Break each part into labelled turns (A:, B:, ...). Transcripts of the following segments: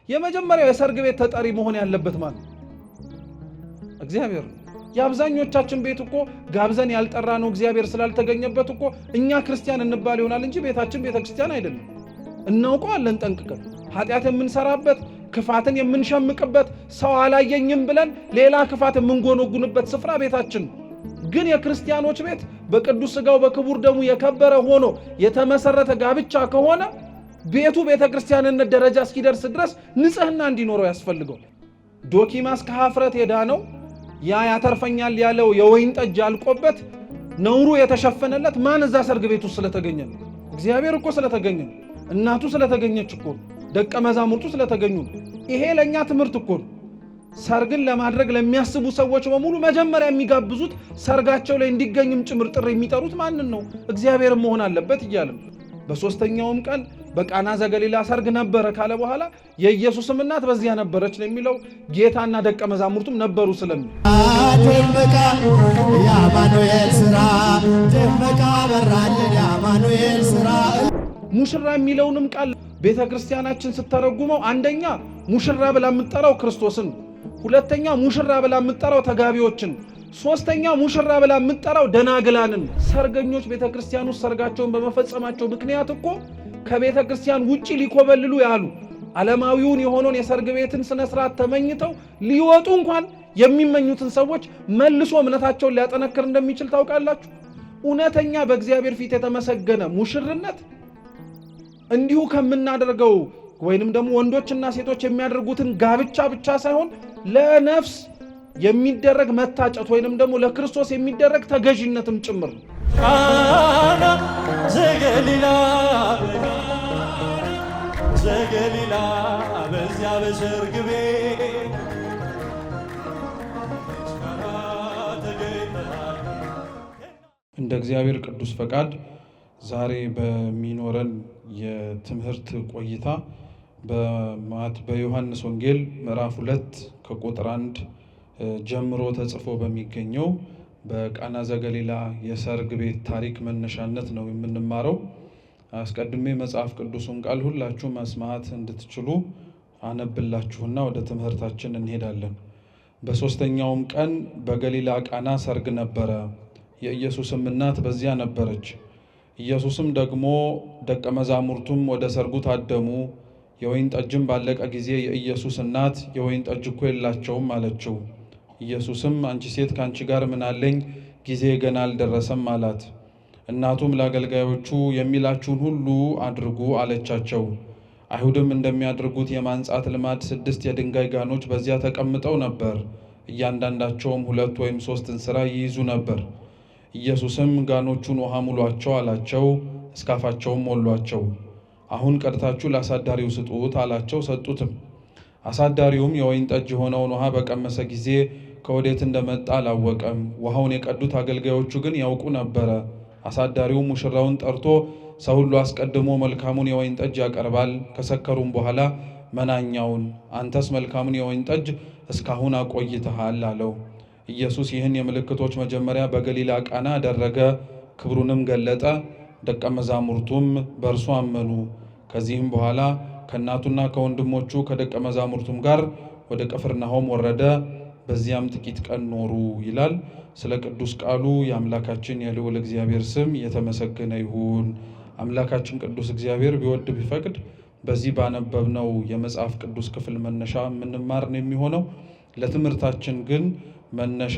A: የመጀመሪያው የሰርግ ቤት ተጠሪ መሆን ያለበት ማለት እግዚአብሔር። የአብዛኞቻችን ቤት እኮ ጋብዘን ያልጠራ ነው እግዚአብሔር ስላልተገኘበት እኮ እኛ ክርስቲያን እንባል ይሆናል እንጂ ቤታችን ቤተ ክርስቲያን አይደለም። እናውቀዋለን ጠንቅቀን። ኃጢአት የምንሰራበት፣ ክፋትን የምንሸምቅበት፣ ሰው አላየኝም ብለን ሌላ ክፋት የምንጎነጉንበት ስፍራ ቤታችን። ግን የክርስቲያኖች ቤት በቅዱስ ሥጋው በክቡር ደሙ የከበረ ሆኖ የተመሰረተ ጋብቻ ከሆነ ቤቱ ቤተ ክርስቲያንነት ደረጃ እስኪደርስ ድረስ ንጽህና እንዲኖረው ያስፈልገው። ዶኪማስ ከኀፍረት የዳነው ያ ያተርፈኛል ያለው የወይን ጠጅ አልቆበት ነውሩ የተሸፈነለት ማን እዛ ሰርግ ቤቱ ስለተገኘ ነው? እግዚአብሔር እኮ ስለተገኘ ነው። እናቱ ስለተገኘች እኮ ነው። ደቀ መዛሙርቱ ስለተገኙ ነው። ይሄ ለኛ ትምህርት እኮ ነው። ሰርግን ለማድረግ ለሚያስቡ ሰዎች በሙሉ መጀመሪያ የሚጋብዙት ሰርጋቸው ላይ እንዲገኝም ጭምር ጥሪ የሚጠሩት ማንን ነው? እግዚአብሔር መሆን አለበት እያለም በሶስተኛውም ቀን በቃና ዘገሊላ ሰርግ ነበረ ካለ በኋላ የኢየሱስም እናት በዚያ ነበረች ነው የሚለው። ጌታና ደቀ መዛሙርቱም ነበሩ ስለሚል
B: ደመቃ የአማኑኤል ሥራ ደመቃ በራልን የአማኑኤል ሥራ።
A: ሙሽራ የሚለውንም ቃል ቤተ ክርስቲያናችን ስተረጉመው አንደኛ ሙሽራ ብላ የምትጠራው ክርስቶስን፣ ሁለተኛ ሙሽራ ብላ የምትጠራው ተጋቢዎችን፣ ሶስተኛ ሙሽራ ብላ የምትጠራው ደናግላንን። ሰርገኞች ቤተ ክርስቲያን ውስጥ ሰርጋቸውን በመፈጸማቸው ምክንያት እኮ ከቤተ ክርስቲያን ውጪ ሊኮበልሉ ያሉ ዓለማዊውን የሆነውን የሰርግ ቤትን ስነ ስርዓት ተመኝተው ሊወጡ እንኳን የሚመኙትን ሰዎች መልሶ እምነታቸውን ሊያጠነክር እንደሚችል ታውቃላችሁ። እውነተኛ በእግዚአብሔር ፊት የተመሰገነ ሙሽርነት እንዲሁ ከምናደርገው ወይንም ደግሞ ወንዶችና ሴቶች የሚያደርጉትን ጋብቻ ብቻ ሳይሆን ለነፍስ የሚደረግ መታጨት ወይንም ደግሞ ለክርስቶስ የሚደረግ ተገዥነትም ጭምር ነው።
B: ቃና ዘገሊላ በዚያ በሰርግ ቤት
A: እንደ እግዚአብሔር ቅዱስ ፈቃድ ዛሬ በሚኖረን የትምህርት ቆይታ በዮሐንስ ወንጌል ምዕራፍ 2 ከቁጥር 1 ጀምሮ ተጽፎ በሚገኘው በቃና ዘገሊላ የሰርግ ቤት ታሪክ መነሻነት ነው የምንማረው። አስቀድሜ መጽሐፍ ቅዱሱን ቃል ሁላችሁ መስማት እንድትችሉ አነብላችሁና ወደ ትምህርታችን እንሄዳለን። በሦስተኛውም ቀን በገሊላ ቃና ሰርግ ነበረ፣ የኢየሱስም እናት በዚያ ነበረች። ኢየሱስም ደግሞ ደቀ መዛሙርቱም ወደ ሰርጉ ታደሙ። የወይን ጠጅም ባለቀ ጊዜ የኢየሱስ እናት የወይን ጠጅ እኮ የላቸውም አለችው። ኢየሱስም አንቺ ሴት ከአንቺ ጋር ምን አለኝ? ጊዜ ገና አልደረሰም አላት። እናቱም ለአገልጋዮቹ የሚላችሁን ሁሉ አድርጉ አለቻቸው። አይሁድም እንደሚያደርጉት የማንጻት ልማድ 6 የድንጋይ ጋኖች በዚያ ተቀምጠው ነበር። እያንዳንዳቸውም 2 ወይም 3 እንስራ ይይዙ ነበር። ኢየሱስም ጋኖቹን ውሃ ሙሏቸው አላቸው። እስካፋቸውም ሞሏቸው። አሁን ቀድታችሁ ለአሳዳሪው ስጡት አላቸው። ሰጡትም። አሳዳሪውም የወይን ጠጅ የሆነውን ውሃ በቀመሰ ጊዜ ከወዴት እንደመጣ አላወቀም። ውሃውን የቀዱት አገልጋዮቹ ግን ያውቁ ነበረ። አሳዳሪው ሙሽራውን ጠርቶ ሰው ሁሉ አስቀድሞ መልካሙን የወይን ጠጅ ያቀርባል፣ ከሰከሩም በኋላ መናኛውን፣ አንተስ መልካሙን የወይን ጠጅ እስካሁን አቆይተሃል አለው። ኢየሱስ ይህን የምልክቶች መጀመሪያ በገሊላ ቃና አደረገ፣ ክብሩንም ገለጠ። ደቀ መዛሙርቱም በእርሱ አመኑ። ከዚህም በኋላ ከእናቱና ከወንድሞቹ ከደቀ መዛሙርቱም ጋር ወደ ቅፍርናሆም ወረደ። በዚያም ጥቂት ቀን ኖሩ ይላል። ስለ ቅዱስ ቃሉ የአምላካችን የልዑል እግዚአብሔር ስም የተመሰገነ ይሁን። አምላካችን ቅዱስ እግዚአብሔር ቢወድ ቢፈቅድ በዚህ ባነበብነው የመጽሐፍ ቅዱስ ክፍል መነሻ የምንማር ነው የሚሆነው። ለትምህርታችን ግን መነሻ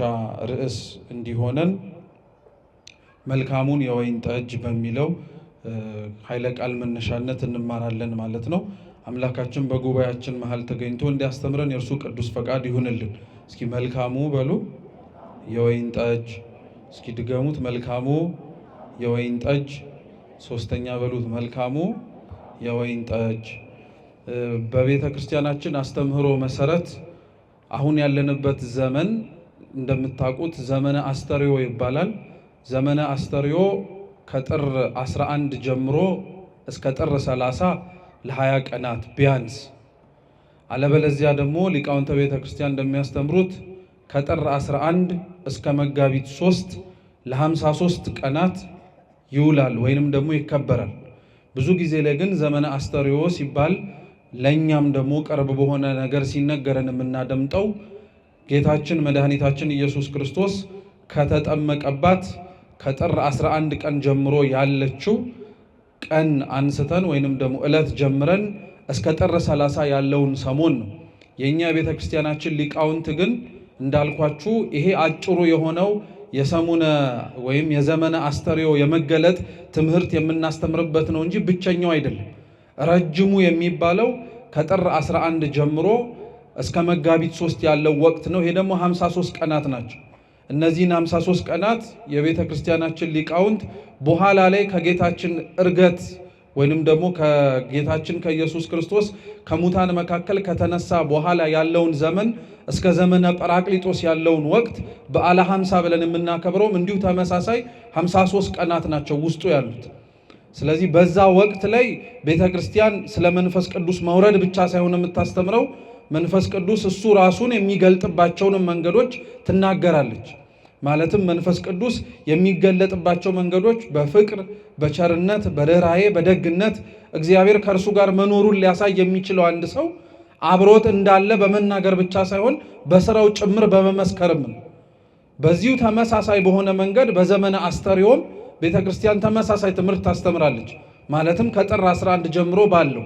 A: ርዕስ እንዲሆነን መልካሙን የወይን ጠጅ በሚለው ኃይለ ቃል መነሻነት እንማራለን ማለት ነው። አምላካችን በጉባኤያችን መሃል ተገኝቶ እንዲያስተምረን የእርሱ ቅዱስ ፈቃድ ይሁንልን። እስኪ መልካሙ በሉ የወይን ጠጅ። እስኪ ድገሙት፣ መልካሙ የወይን ጠጅ። ሶስተኛ በሉት፣ መልካሙ የወይን ጠጅ። በቤተ ክርስቲያናችን አስተምህሮ መሰረት አሁን ያለንበት ዘመን እንደምታውቁት ዘመነ አስተርዮ ይባላል። ዘመነ አስተርዮ ከጥር 11 ጀምሮ እስከ ጥር 30 ለ20 ቀናት ቢያንስ፣ አለበለዚያ ደግሞ ሊቃውንተ ቤተ ክርስቲያን እንደሚያስተምሩት ከጥር 11 እስከ መጋቢት 3 ለ53 ቀናት ይውላል ወይንም ደግሞ ይከበራል። ብዙ ጊዜ ላይ ግን ዘመነ አስተርዮ ሲባል ለኛም ደግሞ ቅርብ በሆነ ነገር ሲነገረን የምናደምጠው ጌታችን መድኃኒታችን ኢየሱስ ክርስቶስ ከተጠመቀባት ከጥር 11 ቀን ጀምሮ ያለችው ቀን አንስተን ወይንም ደግሞ ዕለት ጀምረን እስከ ጥር 30 ያለውን ሰሞን ነው። የኛ ቤተክርስቲያናችን ሊቃውንት ግን እንዳልኳችሁ ይሄ አጭሩ የሆነው የሰሙነ ወይም የዘመነ አስተርእዮ የመገለጥ ትምህርት የምናስተምርበት ነው እንጂ ብቸኛው አይደለም። ረጅሙ የሚባለው ከጥር 11 ጀምሮ እስከ መጋቢት 3 ያለው ወቅት ነው። ይሄ ደግሞ 53 ቀናት ናቸው። እነዚህን 53 ቀናት የቤተ ክርስቲያናችን ሊቃውንት በኋላ ላይ ከጌታችን ዕርገት ወይንም ደግሞ ከጌታችን ከኢየሱስ ክርስቶስ ከሙታን መካከል ከተነሳ በኋላ ያለውን ዘመን እስከ ዘመነ ጰራቅሊጦስ ያለውን ወቅት በዓለ 50 ብለን የምናከብረውም እንዲሁ ተመሳሳይ 53 ቀናት ናቸው ውስጡ ያሉት። ስለዚህ በዛ ወቅት ላይ ቤተ ክርስቲያን ስለ መንፈስ ቅዱስ መውረድ ብቻ ሳይሆን የምታስተምረው መንፈስ ቅዱስ እሱ ራሱን የሚገልጥባቸውን መንገዶች ትናገራለች። ማለትም መንፈስ ቅዱስ የሚገለጥባቸው መንገዶች በፍቅር፣ በቸርነት፣ በርኅራኄ፣ በደግነት እግዚአብሔር ከእርሱ ጋር መኖሩን ሊያሳይ የሚችለው አንድ ሰው አብሮት እንዳለ በመናገር ብቻ ሳይሆን በስራው ጭምር በመመስከርም ነው። በዚሁ ተመሳሳይ በሆነ መንገድ በዘመነ አስተርእዮም ቤተ ክርስቲያን ተመሳሳይ ትምህርት ታስተምራለች። ማለትም ከጥር 11 ጀምሮ ባለው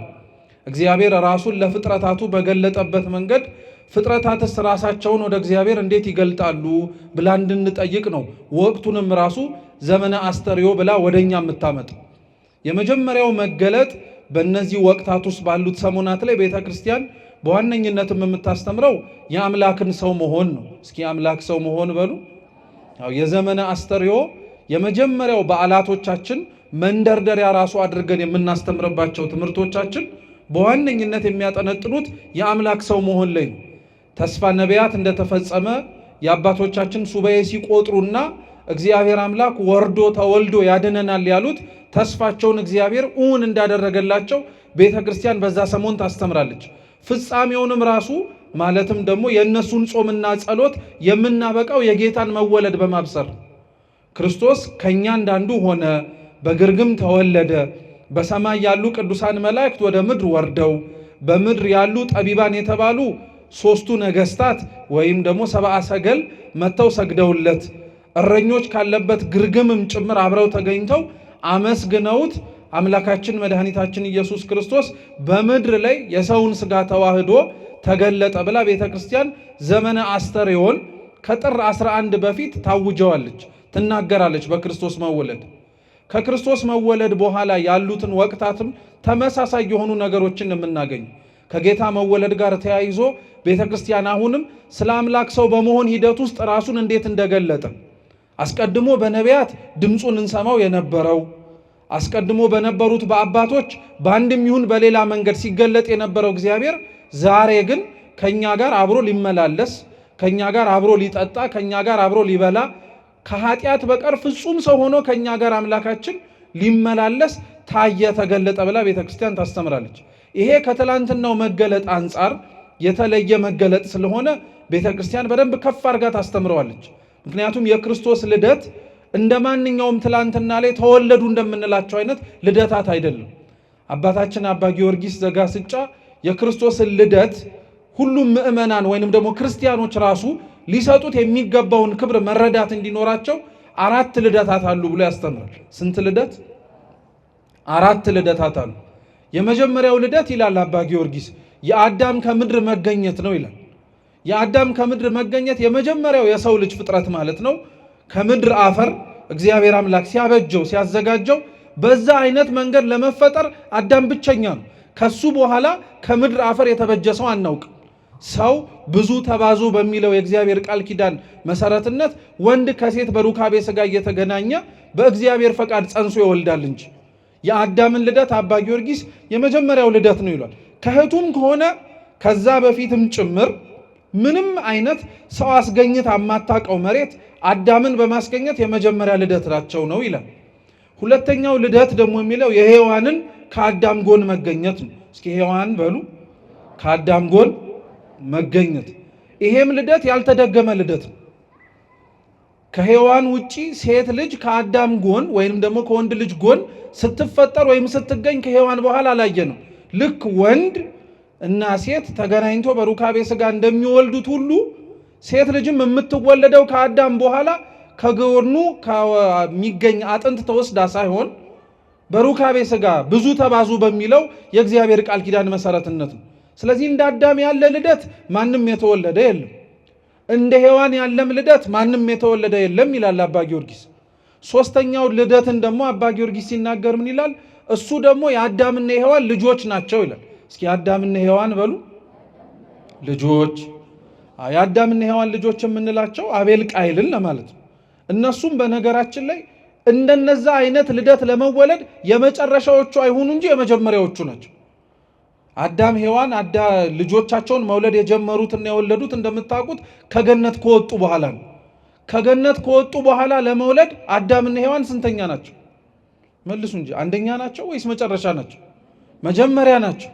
A: እግዚአብሔር ራሱን ለፍጥረታቱ በገለጠበት መንገድ ፍጥረታትስ ራሳቸውን ወደ እግዚአብሔር እንዴት ይገልጣሉ ብላ እንድንጠይቅ ነው። ወቅቱንም ራሱ ዘመነ አስተርእዮ ብላ ወደኛ የምታመጥ የመጀመሪያው መገለጥ በእነዚህ ወቅታት ውስጥ ባሉት ሰሞናት ላይ ቤተ ክርስቲያን በዋነኝነትም የምታስተምረው የአምላክን ሰው መሆን ነው። እስኪ አምላክ ሰው መሆን በሉ። የዘመነ አስተርእዮ የመጀመሪያው በዓላቶቻችን መንደርደሪያ ራሱ አድርገን የምናስተምርባቸው ትምህርቶቻችን በዋነኝነት የሚያጠነጥኑት የአምላክ ሰው መሆን ላይ ነው። ተስፋ ነቢያት እንደተፈጸመ የአባቶቻችን ሱባኤ ሲቆጥሩና እግዚአብሔር አምላክ ወርዶ ተወልዶ ያድነናል ያሉት ተስፋቸውን እግዚአብሔር እውን እንዳደረገላቸው ቤተ ክርስቲያን በዛ ሰሞን ታስተምራለች። ፍጻሜውንም ራሱ ማለትም ደግሞ የእነሱን ጾምና ጸሎት የምናበቃው የጌታን መወለድ በማብሰር ክርስቶስ ከእኛ እንዳንዱ ሆነ፣ በግርግም ተወለደ፣ በሰማይ ያሉ ቅዱሳን መላእክት ወደ ምድር ወርደው በምድር ያሉ ጠቢባን የተባሉ 3ቱ ነገስታት ወይም ደግሞ 70 ሰገል መጥተው ሰግደውለት እረኞች ካለበት ግርግምም ጭምር አብረው ተገኝተው አመስግነውት አምላካችን መድኃኒታችን ኢየሱስ ክርስቶስ በምድር ላይ የሰውን ሥጋ ተዋህዶ ተገለጠ ብላ ቤተ ክርስቲያን ዘመነ አስተርእዮን ከጥር 11 በፊት ታውጀዋለች፣ ትናገራለች። በክርስቶስ መወለድ ከክርስቶስ መወለድ በኋላ ያሉትን ወቅታትም ተመሳሳይ የሆኑ ነገሮችን የምናገኝ ከጌታ መወለድ ጋር ተያይዞ ቤተ ክርስቲያን አሁንም ስለ አምላክ ሰው በመሆን ሂደት ውስጥ ራሱን እንዴት እንደገለጠ አስቀድሞ በነቢያት ድምፁን እንሰማው የነበረው አስቀድሞ በነበሩት በአባቶች በአንድም ይሁን በሌላ መንገድ ሲገለጥ የነበረው እግዚአብሔር ዛሬ ግን ከኛ ጋር አብሮ ሊመላለስ፣ ከኛ ጋር አብሮ ሊጠጣ፣ ከኛ ጋር አብሮ ሊበላ ከኃጢአት በቀር ፍጹም ሰው ሆኖ ከኛ ጋር አምላካችን ሊመላለስ ታየ፣ ተገለጠ ብላ ቤተክርስቲያን ታስተምራለች። ይሄ ከትላንትናው መገለጥ አንጻር የተለየ መገለጥ ስለሆነ ቤተክርስቲያን በደንብ ከፍ አድርጋ ታስተምረዋለች። ምክንያቱም የክርስቶስ ልደት እንደ ማንኛውም ትላንትና ላይ ተወለዱ እንደምንላቸው አይነት ልደታት አይደለም። አባታችን አባ ጊዮርጊስ ዘጋስጫ የክርስቶስን ልደት ሁሉም ምእመናን ወይንም ደግሞ ክርስቲያኖች ራሱ ሊሰጡት የሚገባውን ክብር መረዳት እንዲኖራቸው 4 ልደታት አሉ ብሎ ያስተምራል። ስንት ልደት? 4 ልደታት አሉ። የመጀመሪያው ልደት ይላል አባ ጊዮርጊስ የአዳም ከምድር መገኘት ነው ይላል። የአዳም ከምድር መገኘት የመጀመሪያው የሰው ልጅ ፍጥረት ማለት ነው። ከምድር አፈር እግዚአብሔር አምላክ ሲያበጀው ሲያዘጋጀው በዛ አይነት መንገድ ለመፈጠር አዳም ብቸኛ ነው። ከሱ በኋላ ከምድር አፈር የተበጀ ሰው አናውቅም። ሰው ብዙ ተባዙ በሚለው የእግዚአብሔር ቃል ኪዳን መሰረትነት ወንድ ከሴት በሩካቤ ሥጋ እየተገናኘ በእግዚአብሔር ፈቃድ ጸንሶ ይወልዳል እንጂ የአዳምን ልደት አባ ጊዮርጊስ የመጀመሪያው ልደት ነው ይሏል። ከህቱም ከሆነ ከዛ በፊትም ጭምር ምንም አይነት ሰው አስገኝት አማታቀው መሬት አዳምን በማስገኘት የመጀመሪያ ልደት ናቸው ነው ይላል። ሁለተኛው ልደት ደግሞ የሚለው የሔዋንን ከአዳም ጎን መገኘት ነው። እስኪ ሔዋን በሉ ከአዳም ጎን መገኘት። ይሄም ልደት ያልተደገመ ልደት ነው። ከሔዋን ውጪ ሴት ልጅ ከአዳም ጎን ወይም ደግሞ ከወንድ ልጅ ጎን ስትፈጠር ወይም ስትገኝ ከሔዋን በኋላ አላየ ነው። ልክ ወንድ እና ሴት ተገናኝቶ በሩካቤ ሥጋ እንደሚወልዱት ሁሉ ሴት ልጅም የምትወለደው ከአዳም በኋላ ከጎኑ ከሚገኝ አጥንት ተወስዳ ሳይሆን በሩካቤ ሥጋ ብዙ ተባዙ በሚለው የእግዚአብሔር ቃል ኪዳን መሰረትነት ነው። ስለዚህ እንደ አዳም ያለ ልደት ማንም የተወለደ የለም፣ እንደ ሔዋን ያለም ልደት ማንም የተወለደ የለም ይላል አባ ጊዮርጊስ። ሶስተኛው ልደትን ደግሞ አባ ጊዮርጊስ ሲናገር ምን ይላል? እሱ ደግሞ የአዳምና የሔዋን ልጆች ናቸው ይላል። እስኪ አዳምና ሔዋን በሉ ልጆች። የአዳምና ሔዋን ልጆች የምንላቸው አቤል ቃይልን ለማለት ነው። እነሱም በነገራችን ላይ እንደነዛ አይነት ልደት ለመወለድ የመጨረሻዎቹ አይሁኑ እንጂ የመጀመሪያዎቹ ናቸው። አዳም ሔዋን ልጆቻቸውን መውለድ የጀመሩትና የወለዱት እንደምታውቁት ከገነት ከወጡ በኋላ ነው። ከገነት ከወጡ በኋላ ለመውለድ አዳምና ሔዋን ስንተኛ ናቸው? መልሱ እንጂ አንደኛ ናቸው ወይስ መጨረሻ ናቸው? መጀመሪያ ናቸው።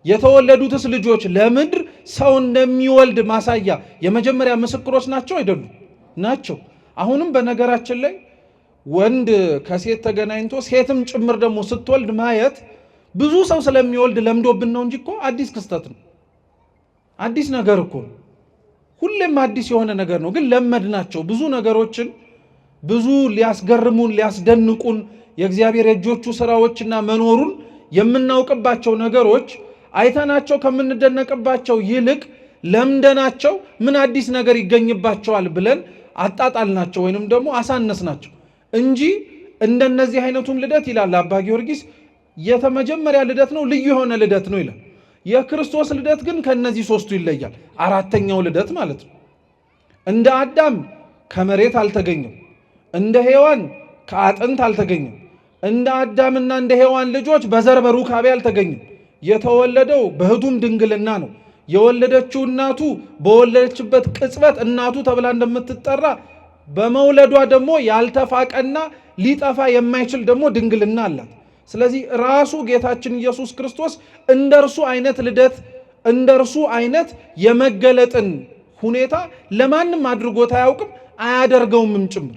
A: የተወለዱትስ ልጆች ለምድር ሰው እንደሚወልድ ማሳያ የመጀመሪያ ምስክሮች ናቸው አይደሉም? ናቸው። አሁንም በነገራችን ላይ ወንድ ከሴት ተገናኝቶ ሴትም ጭምር ደግሞ ስትወልድ ማየት ብዙ ሰው ስለሚወልድ ለምዶብን ነው እንጂ እኮ አዲስ ክስተት ነው። አዲስ ነገር እኮ ነው። ሁሌም አዲስ የሆነ ነገር ነው። ግን ለመድ ናቸው ብዙ ነገሮችን ብዙ ሊያስገርሙን ሊያስደንቁን የእግዚአብሔር የእጆቹ ስራዎችና መኖሩን የምናውቅባቸው ነገሮች አይተናቸው ከምንደነቅባቸው ይልቅ ለምደናቸው ምን አዲስ ነገር ይገኝባቸዋል ብለን አጣጣልናቸው ወይንም ደግሞ አሳነስናቸው እንጂ እንደነዚህ አይነቱም ልደት ይላል አባ ጊዮርጊስ የተመጀመሪያ ልደት ነው፣ ልዩ የሆነ ልደት ነው ይላል። የክርስቶስ ልደት ግን ከነዚህ ሶስቱ ይለያል። አራተኛው ልደት ማለት ነው። እንደ አዳም ከመሬት አልተገኘም፣ እንደ ሔዋን ከአጥንት አልተገኘም፣ እንደ አዳምና እንደ ሔዋን ልጆች በዘር በሩካቤ አልተገኘም። የተወለደው በህቱም ድንግልና ነው። የወለደችው እናቱ በወለደችበት ቅጽበት እናቱ ተብላ እንደምትጠራ በመውለዷ ደግሞ ያልተፋቀና ሊጠፋ የማይችል ደግሞ ድንግልና አላት። ስለዚህ ራሱ ጌታችን ኢየሱስ ክርስቶስ እንደርሱ አይነት ልደት እንደርሱ አይነት የመገለጥን ሁኔታ ለማንም አድርጎት አያውቅም፣ አያደርገውምም ጭምር።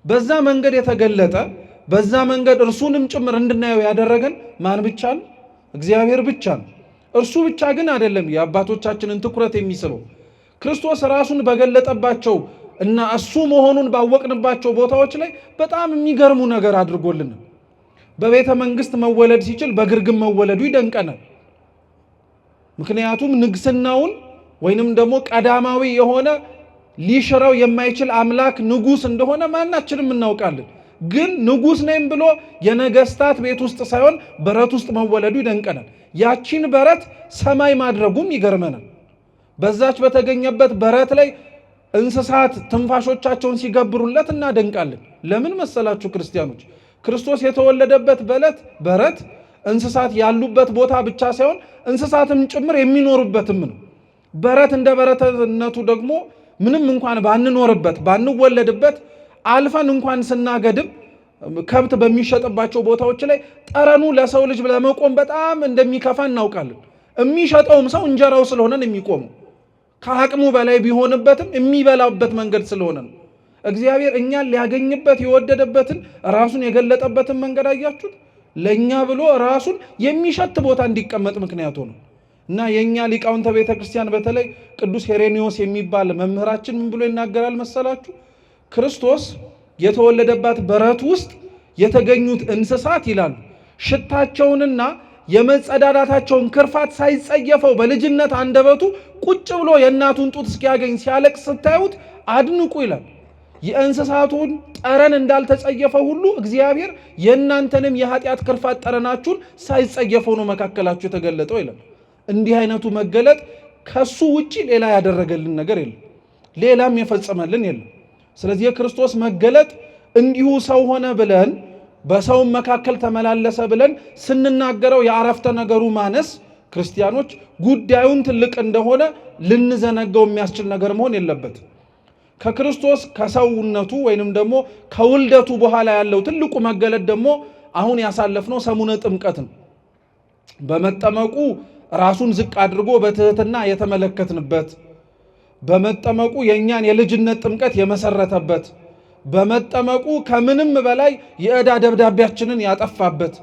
A: በዛ መንገድ የተገለጠ በዛ መንገድ እርሱንም ጭምር እንድናየው ያደረገን ማን ብቻ ነው? እግዚአብሔር ብቻ ነው። እርሱ ብቻ ግን አይደለም የአባቶቻችንን ትኩረት የሚስበው። ክርስቶስ ራሱን በገለጠባቸው እና እሱ መሆኑን ባወቅንባቸው ቦታዎች ላይ በጣም የሚገርሙ ነገር አድርጎልን። በቤተ መንግስት መወለድ ሲችል በግርግም መወለዱ ይደንቀናል። ምክንያቱም ንግስናውን ወይንም ደግሞ ቀዳማዊ የሆነ ሊሽረው የማይችል አምላክ ንጉስ እንደሆነ ማናችንም እናውቃለን። ግን ንጉስ ነኝ ብሎ የነገስታት ቤት ውስጥ ሳይሆን በረት ውስጥ መወለዱ ይደንቀናል። ያቺን በረት ሰማይ ማድረጉም ይገርመናል። በዛች በተገኘበት በረት ላይ እንስሳት ትንፋሾቻቸውን ሲገብሩለት እናደንቃለን። ለምን መሰላችሁ ክርስቲያኖች? ክርስቶስ የተወለደበት በረት እንስሳት ያሉበት ቦታ ብቻ ሳይሆን እንስሳትም ጭምር የሚኖሩበትም ነው። በረት እንደ በረትነቱ ደግሞ ምንም እንኳን ባንኖርበት ባንወለድበት አልፈን እንኳን ስናገድም ከብት በሚሸጥባቸው ቦታዎች ላይ ጠረኑ ለሰው ልጅ ለመቆም በጣም እንደሚከፋ እናውቃለን። የሚሸጠውም ሰው እንጀራው ስለሆነ ነው የሚቆመው። ከአቅሙ በላይ ቢሆንበትም የሚበላበት መንገድ ስለሆነ ነው። እግዚአብሔር እኛን ሊያገኝበት የወደደበትን ራሱን የገለጠበትን መንገድ አያችሁት? ለእኛ ብሎ ራሱን የሚሸት ቦታ እንዲቀመጥ ምክንያቱ ነው። እና የእኛ ሊቃውንተ ቤተ ክርስቲያን በተለይ ቅዱስ ሄሬኒዮስ የሚባል መምህራችን ምን ብሎ ይናገራል መሰላችሁ? ክርስቶስ የተወለደባት በረት ውስጥ የተገኙት እንስሳት ይላሉ ሽታቸውንና የመጸዳዳታቸውን ክርፋት ሳይጸየፈው በልጅነት አንደበቱ ቁጭ ብሎ የእናቱን ጡት እስኪያገኝ ሲያለቅስ ስታዩት አድንቁ ይላል። የእንስሳቱን ጠረን እንዳልተጸየፈው ሁሉ እግዚአብሔር የእናንተንም የኃጢአት ክርፋት ጠረናችሁን ሳይጸየፈው ነው መካከላችሁ የተገለጠው ይላል። እንዲህ አይነቱ መገለጥ ከሱ ውጪ ሌላ ያደረገልን ነገር የለም፣ ሌላም የፈጸመልን የለም። ስለዚህ የክርስቶስ መገለጥ እንዲሁ ሰው ሆነ ብለን በሰውም መካከል ተመላለሰ ብለን ስንናገረው የአረፍተ ነገሩ ማነስ ክርስቲያኖች ጉዳዩን ትልቅ እንደሆነ ልንዘነጋው የሚያስችል ነገር መሆን የለበት። ከክርስቶስ ከሰውነቱ ወይንም ደግሞ ከውልደቱ በኋላ ያለው ትልቁ መገለጥ ደግሞ አሁን ያሳለፍነው ሰሙነ ጥምቀት ነው። በመጠመቁ ራሱን ዝቅ አድርጎ በትህትና የተመለከትንበት፣ በመጠመቁ የእኛን የልጅነት ጥምቀት የመሰረተበት፣ በመጠመቁ ከምንም በላይ የዕዳ ደብዳቤያችንን ያጠፋበት፣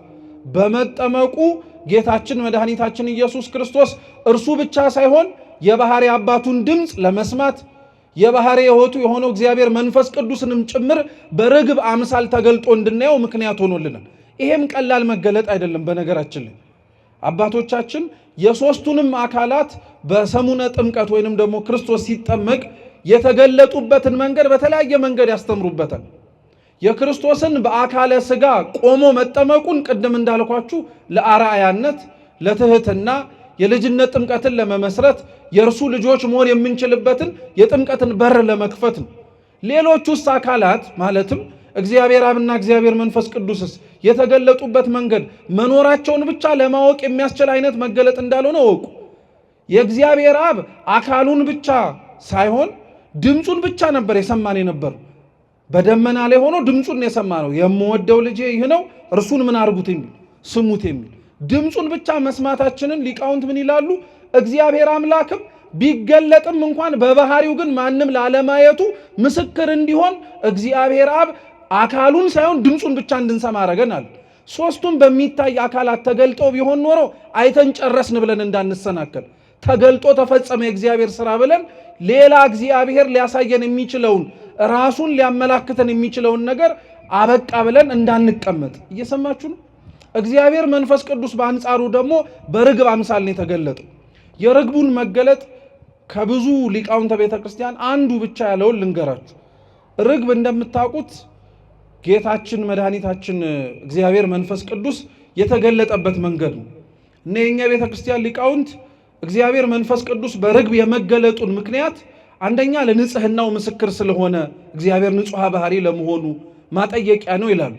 A: በመጠመቁ ጌታችን መድኃኒታችን ኢየሱስ ክርስቶስ እርሱ ብቻ ሳይሆን የባህሪ አባቱን ድምፅ ለመስማት የባህሪ ሕይወቱ የሆነው እግዚአብሔር መንፈስ ቅዱስንም ጭምር በርግብ አምሳል ተገልጦ እንድናየው ምክንያት ሆኖልናል። ይሄም ቀላል መገለጥ አይደለም። በነገራችን ላይ አባቶቻችን የሶስቱንም አካላት በሰሙነ ጥምቀት ወይንም ደግሞ ክርስቶስ ሲጠመቅ የተገለጡበትን መንገድ በተለያየ መንገድ ያስተምሩበታል። የክርስቶስን በአካለ ሥጋ ቆሞ መጠመቁን ቅድም እንዳልኳችሁ ለአርአያነት፣ ለትህትና፣ የልጅነት ጥምቀትን ለመመስረት የእርሱ ልጆች መሆን የምንችልበትን የጥምቀትን በር ለመክፈት ነው። ሌሎቹስ አካላት ማለትም እግዚአብሔር አብና እግዚአብሔር መንፈስ ቅዱስስ የተገለጡበት መንገድ መኖራቸውን ብቻ ለማወቅ የሚያስችል አይነት መገለጥ እንዳልሆነ ወቁ። የእግዚአብሔር አብ አካሉን ብቻ ሳይሆን ድምፁን ብቻ ነበር የሰማን የነበረው። በደመና ላይ ሆኖ ድምፁን የሰማ ነው። የምወደው ልጄ ይህ ነው እርሱን ምን አርጉት የሚል ስሙት የሚል ድምፁን ብቻ መስማታችንን ሊቃውንት ምን ይላሉ? እግዚአብሔር አምላክም ቢገለጥም እንኳን በባህሪው ግን ማንም ላለማየቱ ምስክር እንዲሆን እግዚአብሔር አብ አካሉን ሳይሆን ድምፁን ብቻ እንድንሰማ አረገናል። ሶስቱም በሚታይ አካላት ተገልጦ ቢሆን ኖሮ አይተን ጨረስን ብለን እንዳንሰናከል ተገልጦ ተፈጸመ የእግዚአብሔር ሥራ ብለን ሌላ እግዚአብሔር ሊያሳየን የሚችለውን ራሱን ሊያመላክተን የሚችለውን ነገር አበቃ ብለን እንዳንቀመጥ እየሰማችሁ ነው። እግዚአብሔር መንፈስ ቅዱስ በአንጻሩ ደግሞ በርግብ አምሳል ነው የተገለጠው። የርግቡን መገለጥ ከብዙ ሊቃውንተ ቤተ ክርስቲያን አንዱ ብቻ ያለውን ልንገራችሁ። ርግብ እንደምታውቁት ጌታችን መድኃኒታችን እግዚአብሔር መንፈስ ቅዱስ የተገለጠበት መንገድ ነው እና የኛ ቤተ ክርስቲያን ሊቃውንት እግዚአብሔር መንፈስ ቅዱስ በርግብ የመገለጡን ምክንያት አንደኛ ለንጽህናው ምስክር ስለሆነ እግዚአብሔር ንጹሐ ባህሪ ለመሆኑ ማጠየቂያ ነው ይላሉ።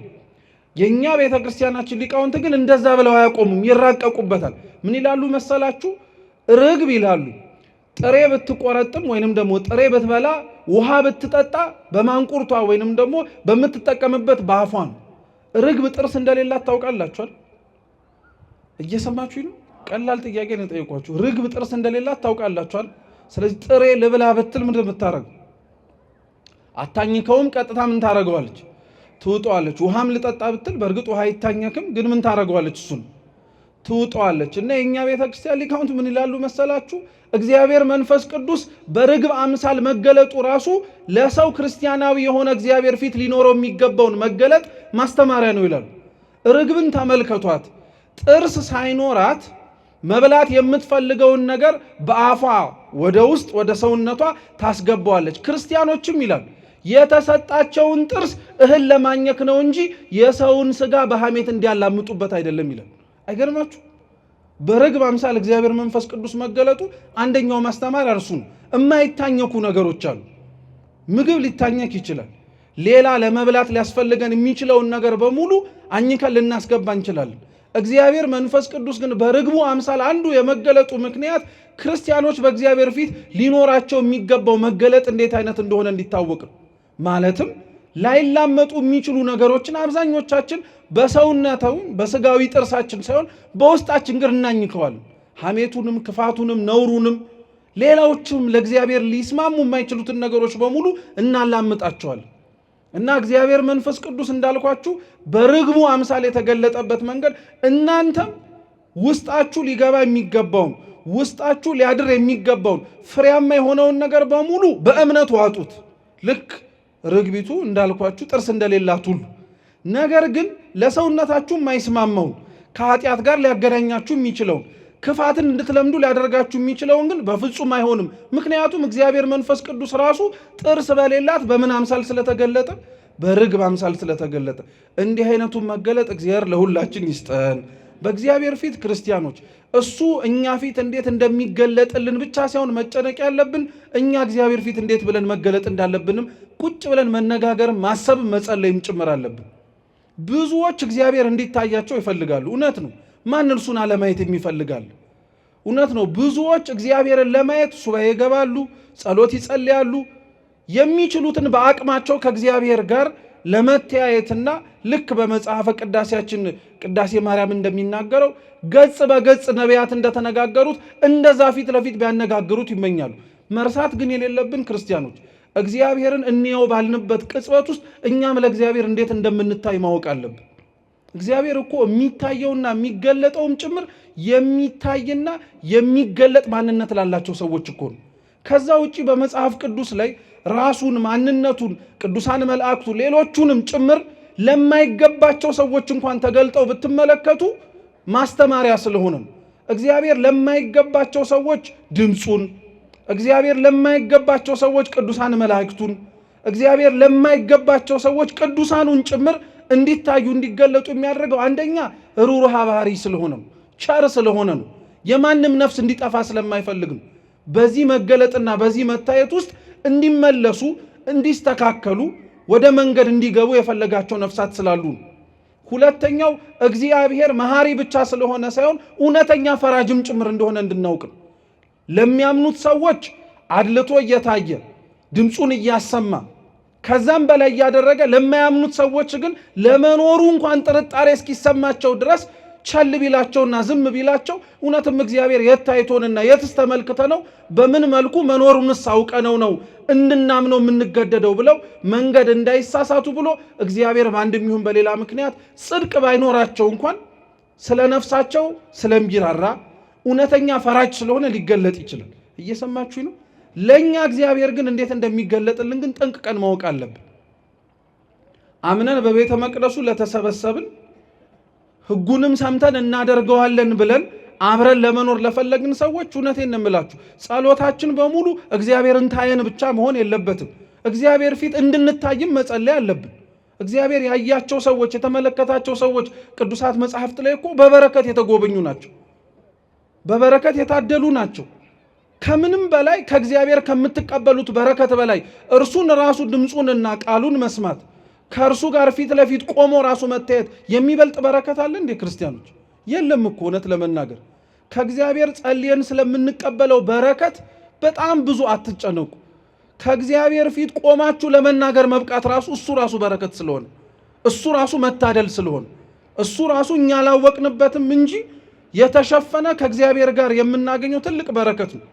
A: የኛ ቤተ ክርስቲያናችን ሊቃውንት ግን እንደዛ ብለው አያቆሙም፣ ይራቀቁበታል። ምን ይላሉ መሰላችሁ? ርግብ ይላሉ ጥሬ ብትቆረጥም ወይንም ደግሞ ጥሬ ብትበላ ውሃ ብትጠጣ በማንቁርቷ ወይንም ደግሞ በምትጠቀምበት በአፏ ነው። ርግብ ጥርስ እንደሌላት ታውቃላችኋል? እየሰማችሁ ነው? ቀላል ጥያቄ ነው የጠየኳችሁ። ርግብ ጥርስ እንደሌላት ታውቃላችኋል? ስለዚህ ጥሬ ልብላ ብትል ምንድን የምታረገው? አታኝከውም። ቀጥታ ምን ታረገዋለች? ትውጠዋለች። ውሃም ልጠጣ ብትል በእርግጥ ውሃ አይታኘክም፣ ግን ምን ታረገዋለች? እሱን ትውጠዋለች። እና የኛ ቤተክርስቲያን ሊቃውንት ምን ይላሉ መሰላችሁ? እግዚአብሔር መንፈስ ቅዱስ በርግብ አምሳል መገለጡ ራሱ ለሰው ክርስቲያናዊ የሆነ እግዚአብሔር ፊት ሊኖረው የሚገባውን መገለጥ ማስተማሪያ ነው ይላሉ። ርግብን ተመልከቷት። ጥርስ ሳይኖራት መብላት የምትፈልገውን ነገር በአፏ ወደ ውስጥ ወደ ሰውነቷ ታስገባዋለች። ክርስቲያኖችም ይላሉ የተሰጣቸውን ጥርስ እህል ለማኘክ ነው እንጂ የሰውን ስጋ በሐሜት እንዲያላምጡበት አይደለም ይላል። አይገርማችሁ? በርግብ አምሳል እግዚአብሔር መንፈስ ቅዱስ መገለጡ አንደኛው ማስተማር እርሱ ነው። የማይታኘኩ ነገሮች አሉ። ምግብ ሊታኘክ ይችላል። ሌላ ለመብላት ሊያስፈልገን የሚችለውን ነገር በሙሉ አኝከን ልናስገባ እንችላለን። እግዚአብሔር መንፈስ ቅዱስ ግን በርግቡ አምሳል አንዱ የመገለጡ ምክንያት ክርስቲያኖች በእግዚአብሔር ፊት ሊኖራቸው የሚገባው መገለጥ እንዴት አይነት እንደሆነ እንዲታወቅ ነው። ማለትም ላይላመጡ የሚችሉ ነገሮችን አብዛኞቻችን በሰውነታዊ በስጋዊ ጥርሳችን ሳይሆን በውስጣችን ግን እናኝከዋለን። ሐሜቱንም፣ ክፋቱንም፣ ነውሩንም ሌላዎችም ለእግዚአብሔር ሊስማሙ የማይችሉትን ነገሮች በሙሉ እናላምጣቸዋለን። እና እግዚአብሔር መንፈስ ቅዱስ እንዳልኳችሁ በርግቡ አምሳል የተገለጠበት መንገድ እናንተም ውስጣችሁ ሊገባ የሚገባውን ውስጣችሁ ሊያድር የሚገባውን ፍሬያማ የሆነውን ነገር በሙሉ በእምነት ዋጡት። ልክ ርግቢቱ እንዳልኳችሁ ጥርስ እንደሌላት ሁሉ ነገር ግን ለሰውነታችሁ የማይስማማውን ከኃጢአት ጋር ሊያገናኛችሁ የሚችለውን ክፋትን እንድትለምዱ ሊያደርጋችሁ የሚችለውን ግን በፍጹም አይሆንም። ምክንያቱም እግዚአብሔር መንፈስ ቅዱስ ራሱ ጥርስ በሌላት በምን አምሳል ስለተገለጠ? በርግብ አምሳል ስለተገለጠ። እንዲህ አይነቱን መገለጥ እግዚአብሔር ለሁላችን ይስጠን። በእግዚአብሔር ፊት ክርስቲያኖች እሱ እኛ ፊት እንዴት እንደሚገለጥልን ብቻ ሳይሆን መጨነቅ ያለብን እኛ እግዚአብሔር ፊት እንዴት ብለን መገለጥ እንዳለብንም ቁጭ ብለን መነጋገር፣ ማሰብ፣ መጸለይም ጭምር አለብን። ብዙዎች እግዚአብሔር እንዲታያቸው ይፈልጋሉ። እውነት ነው። ማን እርሱን አለማየት የሚፈልጋል? እውነት ነው። ብዙዎች እግዚአብሔርን ለማየት ሱባኤ ይገባሉ፣ ጸሎት ይጸልያሉ። የሚችሉትን በአቅማቸው ከእግዚአብሔር ጋር ለመተያየትና ልክ በመጽሐፈ ቅዳሴያችን ቅዳሴ ማርያም እንደሚናገረው ገጽ በገጽ ነቢያት እንደተነጋገሩት እንደዛ ፊት ለፊት ቢያነጋግሩት ይመኛሉ። መርሳት ግን የሌለብን ክርስቲያኖች እግዚአብሔርን እንየው ባልንበት ቅጽበት ውስጥ እኛም ለእግዚአብሔር እንዴት እንደምንታይ ማወቅ አለብን። እግዚአብሔር እኮ የሚታየውና የሚገለጠውም ጭምር የሚታይና የሚገለጥ ማንነት ላላቸው ሰዎች እኮ ነው። ከዛ ውጪ በመጽሐፍ ቅዱስ ላይ ራሱን ማንነቱን ቅዱሳን መላእክቱ ሌሎቹንም ጭምር ለማይገባቸው ሰዎች እንኳን ተገልጠው ብትመለከቱ ማስተማሪያ ስለሆነ ነው። እግዚአብሔር ለማይገባቸው ሰዎች ድምፁን፣ እግዚአብሔር ለማይገባቸው ሰዎች ቅዱሳን መላእክቱን፣ እግዚአብሔር ለማይገባቸው ሰዎች ቅዱሳኑን ጭምር እንዲታዩ እንዲገለጡ የሚያደርገው አንደኛ ሩሩሃ ባህሪ ስለሆነ ነው፣ ቸር ስለሆነ ነው፣ የማንም ነፍስ እንዲጠፋ ስለማይፈልግ ነው። በዚህ መገለጥና በዚህ መታየት ውስጥ እንዲመለሱ እንዲስተካከሉ ወደ መንገድ እንዲገቡ የፈለጋቸው ነፍሳት ስላሉ ነው። ሁለተኛው እግዚአብሔር መሐሪ ብቻ ስለሆነ ሳይሆን እውነተኛ ፈራጅም ጭምር እንደሆነ እንድናውቅ ነው። ለሚያምኑት ሰዎች አድልቶ እየታየ ድምፁን እያሰማ ከዛም በላይ እያደረገ ለማያምኑት ሰዎች ግን ለመኖሩ እንኳን ጥርጣሬ እስኪሰማቸው ድረስ ቸል ቢላቸውና ዝም ቢላቸው እውነትም እግዚአብሔር የታይቶንና የትስ ተመልክተ ነው በምን መልኩ መኖሩንስ አውቀነው ነው እንድናምነው የምንገደደው ብለው መንገድ እንዳይሳሳቱ ብሎ እግዚአብሔር በአንድም ይሁን በሌላ ምክንያት ጽድቅ ባይኖራቸው እንኳን ስለ ነፍሳቸው ስለሚራራ እውነተኛ ፈራጅ ስለሆነ ሊገለጥ ይችላል። እየሰማችሁ ነው። ለኛ እግዚአብሔር ግን እንዴት እንደሚገለጥልን ግን ጠንቅቀን ማወቅ አለብን። አምነን በቤተ መቅደሱ ለተሰበሰብን ሕጉንም ሰምተን እናደርገዋለን ብለን አብረን ለመኖር ለፈለግን ሰዎች እውነቴን ነው የምላችሁ፣ ጸሎታችን በሙሉ እግዚአብሔርን ታየን ብቻ መሆን የለበትም። እግዚአብሔር ፊት እንድንታይም መጸለይ አለብን። እግዚአብሔር ያያቸው ሰዎች የተመለከታቸው ሰዎች ቅዱሳት መጻሕፍት ላይ እኮ በበረከት የተጎበኙ ናቸው፣ በበረከት የታደሉ ናቸው። ከምንም በላይ ከእግዚአብሔር ከምትቀበሉት በረከት በላይ እርሱን ራሱ ድምፁንና ቃሉን መስማት ከእርሱ ጋር ፊት ለፊት ቆሞ ራሱ መታየት የሚበልጥ በረከት አለ እንዴ ክርስቲያኖች? የለም እኮ። እውነት ለመናገር ከእግዚአብሔር ጸልየን ስለምንቀበለው በረከት በጣም ብዙ አትጨነቁ። ከእግዚአብሔር ፊት ቆማችሁ ለመናገር መብቃት ራሱ እሱ ራሱ በረከት ስለሆነ፣ እሱ ራሱ መታደል ስለሆነ፣ እሱ ራሱ እኛ አላወቅንበትም እንጂ የተሸፈነ ከእግዚአብሔር ጋር የምናገኘው ትልቅ በረከት ነው።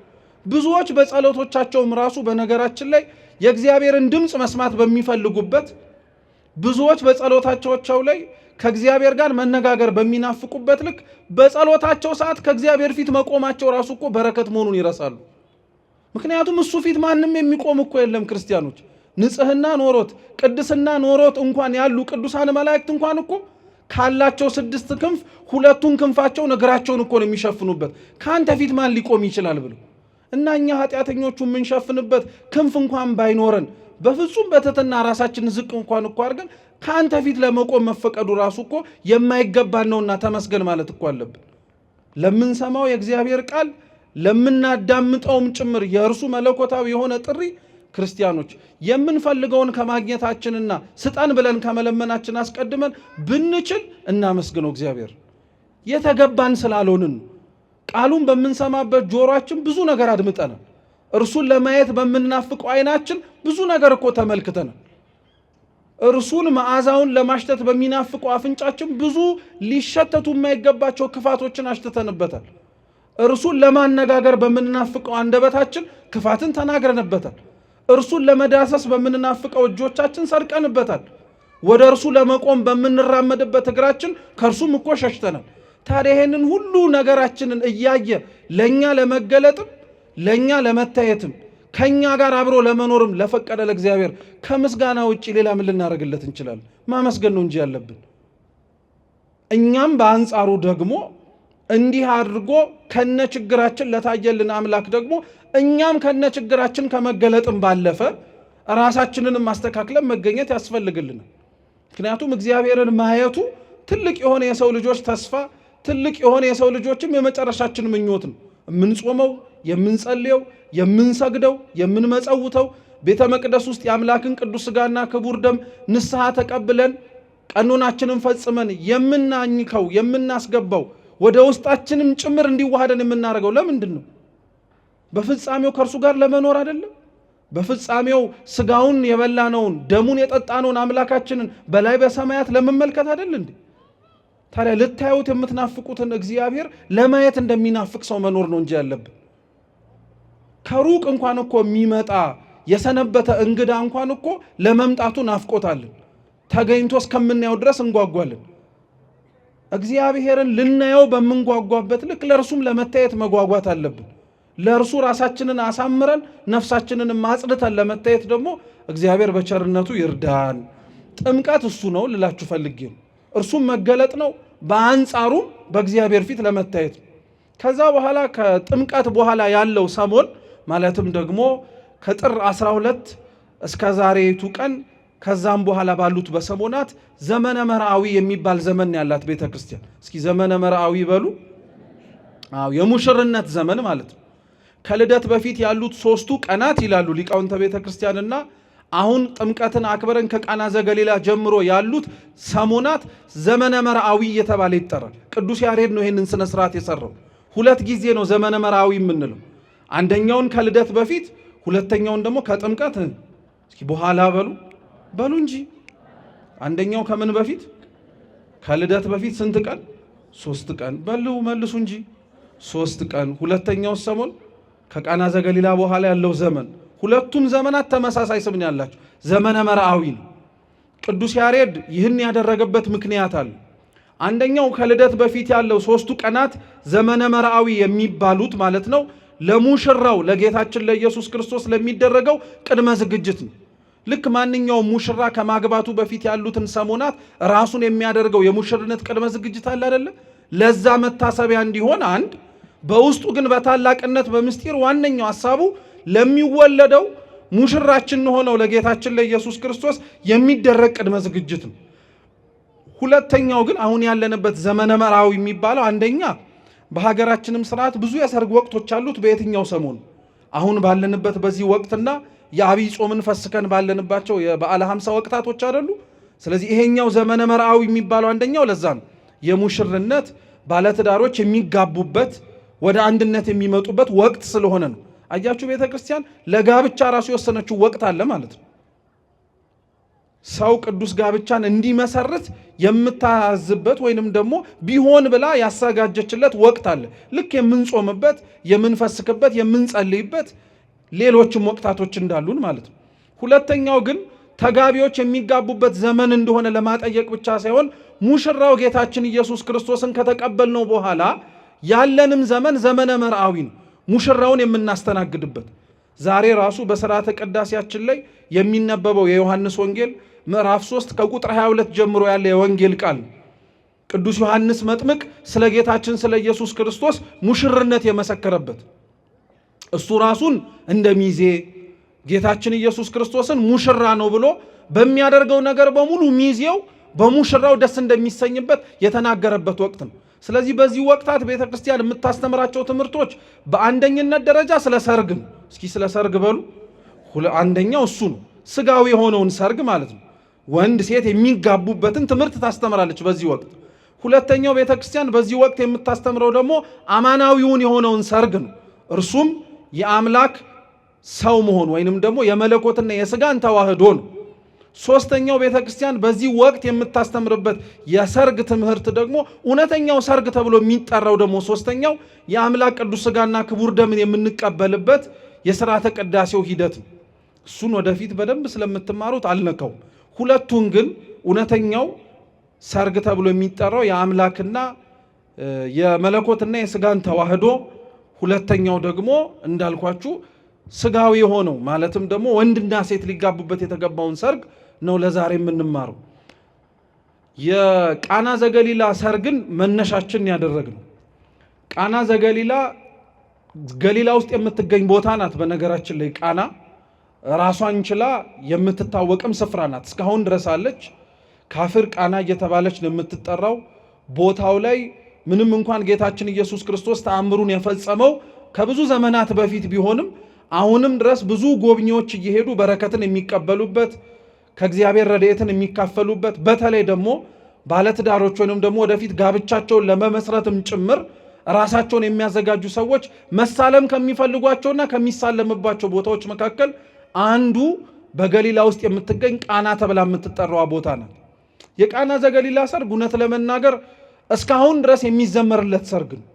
A: ብዙዎች በጸሎቶቻቸውም ራሱ በነገራችን ላይ የእግዚአብሔርን ድምፅ መስማት በሚፈልጉበት ብዙዎች በጸሎታቸው ላይ ከእግዚአብሔር ጋር መነጋገር በሚናፍቁበት ልክ በጸሎታቸው ሰዓት ከእግዚአብሔር ፊት መቆማቸው ራሱ እኮ በረከት መሆኑን ይረሳሉ። ምክንያቱም እሱ ፊት ማንም የሚቆም እኮ የለም ክርስቲያኖች። ንጽህና ኖሮት ቅድስና ኖሮት እንኳን ያሉ ቅዱሳን መላእክት እንኳን እኮ ካላቸው 6 ክንፍ 2ቱን ክንፋቸውን እግራቸውን እኮ ነው የሚሸፍኑበት። ከአንተ ፊት ማን ሊቆም ይችላል ብሎ እና እኛ ኃጢአተኞቹ የምንሸፍንበት ክንፍ እንኳን ባይኖረን በፍጹም በትሕትና ራሳችን ዝቅ እንኳን እኮ አድርገን ከአንተ ፊት ለመቆም መፈቀዱ ራሱ እኮ የማይገባን ነውና ተመስገን ማለት እኮ አለብን። ለምንሰማው የእግዚአብሔር ቃል ለምናዳምጠውም ጭምር የእርሱ መለኮታዊ የሆነ ጥሪ ክርስቲያኖች የምንፈልገውን ከማግኘታችንና ስጠን ብለን ከመለመናችን አስቀድመን ብንችል እናመስግነው እግዚአብሔር። የተገባን ስላልሆንን ቃሉን በምንሰማበት ጆሮአችን ብዙ ነገር አድምጠናል። እርሱን ለማየት በምናፍቀው ዓይናችን ብዙ ነገር እኮ ተመልክተናል። እርሱን መዓዛውን ለማሽተት በሚናፍቀው አፍንጫችን ብዙ ሊሸተቱ የማይገባቸው ክፋቶችን አሽተተንበታል። እርሱን ለማነጋገር በምንናፍቀው አንደበታችን ክፋትን ተናግረንበታል። እርሱን ለመዳሰስ በምንናፍቀው እጆቻችን ሰርቀንበታል። ወደ እርሱ ለመቆም በምንራመድበት እግራችን ከእርሱም እኮ ሸሽተናል። ታዲያ ይሄንን ሁሉ ነገራችንን እያየ ለእኛ ለመገለጥም ለእኛ ለመታየትም ከእኛ ጋር አብሮ ለመኖርም ለፈቀደ ለእግዚአብሔር ከምስጋና ውጭ ሌላ ምን ልናደርግለት እንችላለን? ማመስገን ነው እንጂ ያለብን። እኛም በአንጻሩ ደግሞ እንዲህ አድርጎ ከነ ችግራችን ለታየልን አምላክ ደግሞ እኛም ከነ ችግራችን ከመገለጥም ባለፈ ራሳችንንም ማስተካክለን መገኘት ያስፈልግልናል። ምክንያቱም እግዚአብሔርን ማየቱ ትልቅ የሆነ የሰው ልጆች ተስፋ፣ ትልቅ የሆነ የሰው ልጆችም የመጨረሻችን ምኞት ነው። የምንጾመው፣ የምንጸልየው፣ የምንሰግደው፣ የምንመጸውተው ቤተ መቅደስ ውስጥ የአምላክን ቅዱስ ሥጋና ክቡር ደም ንስሐ ተቀብለን ቀኖናችንን ፈጽመን የምናኝከው የምናስገባው ወደ ውስጣችንም ጭምር እንዲዋሃደን የምናደርገው ለምንድን ነው? በፍጻሜው ከእርሱ ጋር ለመኖር አይደለም? በፍጻሜው ሥጋውን የበላነውን ደሙን የጠጣነውን አምላካችንን በላይ በሰማያት ለመመልከት አይደል እንዴ? ታዲያ ልታዩት የምትናፍቁትን እግዚአብሔር ለማየት እንደሚናፍቅ ሰው መኖር ነው እንጂ ያለብን። ከሩቅ እንኳን እኮ የሚመጣ የሰነበተ እንግዳ እንኳን እኮ ለመምጣቱ ናፍቆታለን። ተገኝቶ እስከምናየው ድረስ እንጓጓለን። እግዚአብሔርን ልናየው በመንጓጓበት ልክ ለእርሱም ለመታየት መጓጓት አለብን። ለእርሱ ራሳችንን አሳምረን ነፍሳችንን ማጽድተን ለመታየት ደግሞ እግዚአብሔር በቸርነቱ ይርዳን። ጥምቀት እሱ ነው ልላችሁ ፈልጌ ነው። እርሱም መገለጥ ነው፣ በአንጻሩም በእግዚአብሔር ፊት ለመታየት ነው። ከዛ በኋላ ከጥምቀት በኋላ ያለው ሰሞን ማለትም ደግሞ ከጥር 12 እስከ ዛሬቱ ቀን ከዛም በኋላ ባሉት በሰሞናት ዘመነ መርዓዊ የሚባል ዘመን ያላት ቤተ ክርስቲያን። እስኪ ዘመነ መርዓዊ በሉ። የሙሽርነት ዘመን ማለት ነው። ከልደት በፊት ያሉት 3ቱ ቀናት ይላሉ ሊቃውንተ ቤተ ክርስቲያንና አሁን ጥምቀትን አክብረን ከቃና ዘገሊላ ጀምሮ ያሉት ሰሞናት ዘመነ መርዓዊ እየተባለ ይጠራል። ቅዱስ ያሬድ ነው ይህንን ስነ ስርዓት የሰራው። 2 ጊዜ ነው ዘመነ መርዓዊ የምንለው። አንደኛውን ከልደት በፊት፣ ሁለተኛውን ደግሞ ከጥምቀት እስኪ በኋላ በሉ እንጂ። አንደኛው ከምን በፊት? ከልደት በፊት ስንት ቀን? 3 ቀን በሉ መልሱ እንጂ 3 ቀን። ሁለተኛው ሰሞን ከቃና ዘገሊላ በኋላ ያለው ዘመን። ሁለቱም ዘመናት ተመሳሳይ ስም ያላቸው ዘመነ መርዓዊ ነው። ቅዱስ ያሬድ ይህን ያደረገበት ምክንያት አለ። አንደኛው ከልደት በፊት ያለው 3ቱ ቀናት ዘመነ መርዓዊ የሚባሉት ማለት ነው ለሙሽራው ለጌታችን ለኢየሱስ ክርስቶስ ለሚደረገው ቅድመ ዝግጅት ነው። ልክ ማንኛውም ሙሽራ ከማግባቱ በፊት ያሉትን ሰሞናት ራሱን የሚያደርገው የሙሽርነት ቅድመ ዝግጅት አለ አይደለ? ለዛ መታሰቢያ እንዲሆን አንድ፣ በውስጡ ግን በታላቅነት በምስጢር ዋነኛው ሐሳቡ ለሚወለደው ሙሽራችን ሆነው ለጌታችን ለኢየሱስ ክርስቶስ የሚደረግ ቅድመ ዝግጅት ነው። ሁለተኛው ግን አሁን ያለንበት ዘመነ መርዓዊ የሚባለው አንደኛ በሀገራችንም ስርዓት ብዙ የሰርግ ወቅቶች አሉት። በየትኛው ሰሞን? አሁን ባለንበት በዚህ ወቅትና የአብይ ጾምን ፈስከን ባለንባቸው የበዓለ 50 ወቅታቶች አይደሉ? ስለዚህ ይሄኛው ዘመነ መርዓዊ የሚባለው አንደኛው ለዛ ነው። የሙሽርነት ባለትዳሮች የሚጋቡበት ወደ አንድነት የሚመጡበት ወቅት ስለሆነ ነው። አያችሁ ቤተ ክርስቲያን ለጋብቻ ራሱ የወሰነችው ወቅት አለ ማለት ነው። ሰው ቅዱስ ጋብቻን እንዲመሰርት የምታዝበት ወይንም ደግሞ ቢሆን ብላ ያዘጋጀችለት ወቅት አለ። ልክ የምንጾምበት፣ የምንፈስክበት፣ የምንጸልይበት ሌሎችም ወቅታቶች እንዳሉን ማለት ነው። ሁለተኛው ግን ተጋቢዎች የሚጋቡበት ዘመን እንደሆነ ለማጠየቅ ብቻ ሳይሆን ሙሽራው ጌታችን ኢየሱስ ክርስቶስን ከተቀበልነው በኋላ ያለንም ዘመን ዘመነ መርዓዊ ነው፣ ሙሽራውን የምናስተናግድበት። ዛሬ ራሱ በሥርዓተ ቅዳሴያችን ላይ የሚነበበው የዮሐንስ ወንጌል ምዕራፍ 3 ከቁጥር 22 ጀምሮ ያለ የወንጌል ቃል ቅዱስ ዮሐንስ መጥምቅ ስለ ጌታችን ስለ ኢየሱስ ክርስቶስ ሙሽርነት የመሰከረበት፣ እሱ ራሱን እንደ ሚዜ ጌታችን ኢየሱስ ክርስቶስን ሙሽራ ነው ብሎ በሚያደርገው ነገር በሙሉ ሚዜው በሙሽራው ደስ እንደሚሰኝበት የተናገረበት ወቅት ነው። ስለዚህ በዚህ ወቅታት ቤተ ክርስቲያን የምታስተምራቸው ትምህርቶች በአንደኝነት ደረጃ ስለ ሰርግ ነው። እስኪ ስለ ሰርግ በሉ። አንደኛው እሱ ነው፣ ስጋዊ የሆነውን ሰርግ ማለት ነው። ወንድ ሴት የሚጋቡበትን ትምህርት ታስተምራለች በዚህ ወቅት። ሁለተኛው ቤተ ክርስቲያን በዚህ ወቅት የምታስተምረው ደግሞ አማናዊውን የሆነውን ሰርግ ነው። እርሱም የአምላክ ሰው መሆን ወይንም ደግሞ የመለኮትና የስጋን ተዋህዶ ነው። ሶስተኛው ቤተ ክርስቲያን በዚህ ወቅት የምታስተምርበት የሰርግ ትምህርት ደግሞ እውነተኛው ሰርግ ተብሎ የሚጠራው ደግሞ ሶስተኛው የአምላክ ቅዱስ ስጋና ክቡር ደምን የምንቀበልበት የሥርዓተ ቅዳሴው ሂደት ነው። እሱን ወደፊት በደንብ ስለምትማሩት አልነካው። ሁለቱን ግን እውነተኛው ሰርግ ተብሎ የሚጠራው የአምላክና የመለኮትና የስጋን ተዋህዶ፣ ሁለተኛው ደግሞ እንዳልኳችሁ ስጋዊ የሆነው ማለትም ደግሞ ወንድና ሴት ሊጋቡበት የተገባውን ሰርግ ነው ለዛሬ የምንማረው። የቃና ዘገሊላ ሰርግን መነሻችን ያደረግነው ቃና ዘገሊላ ገሊላ ውስጥ የምትገኝ ቦታ ናት። በነገራችን ላይ ቃና ራሷን ችላ የምትታወቅም ስፍራ ናት። እስካሁን ድረስ አለች። ካፍር ቃና እየተባለች ነው የምትጠራው። ቦታው ላይ ምንም እንኳን ጌታችን ኢየሱስ ክርስቶስ ተአምሩን የፈጸመው ከብዙ ዘመናት በፊት ቢሆንም አሁንም ድረስ ብዙ ጎብኚዎች እየሄዱ በረከትን የሚቀበሉበት ከእግዚአብሔር ረድኤትን የሚካፈሉበት በተለይ ደግሞ ባለትዳሮች ወይንም ደግሞ ወደፊት ጋብቻቸውን ለመመስረትም ጭምር ራሳቸውን የሚያዘጋጁ ሰዎች መሳለም ከሚፈልጓቸውና ከሚሳለምባቸው ቦታዎች መካከል አንዱ በገሊላ ውስጥ የምትገኝ ቃና ተብላ የምትጠራዋ ቦታ ናት። የቃና ዘገሊላ ሰርግ እውነት ለመናገር እስካሁን ድረስ የሚዘመርለት ሰርግ ነው።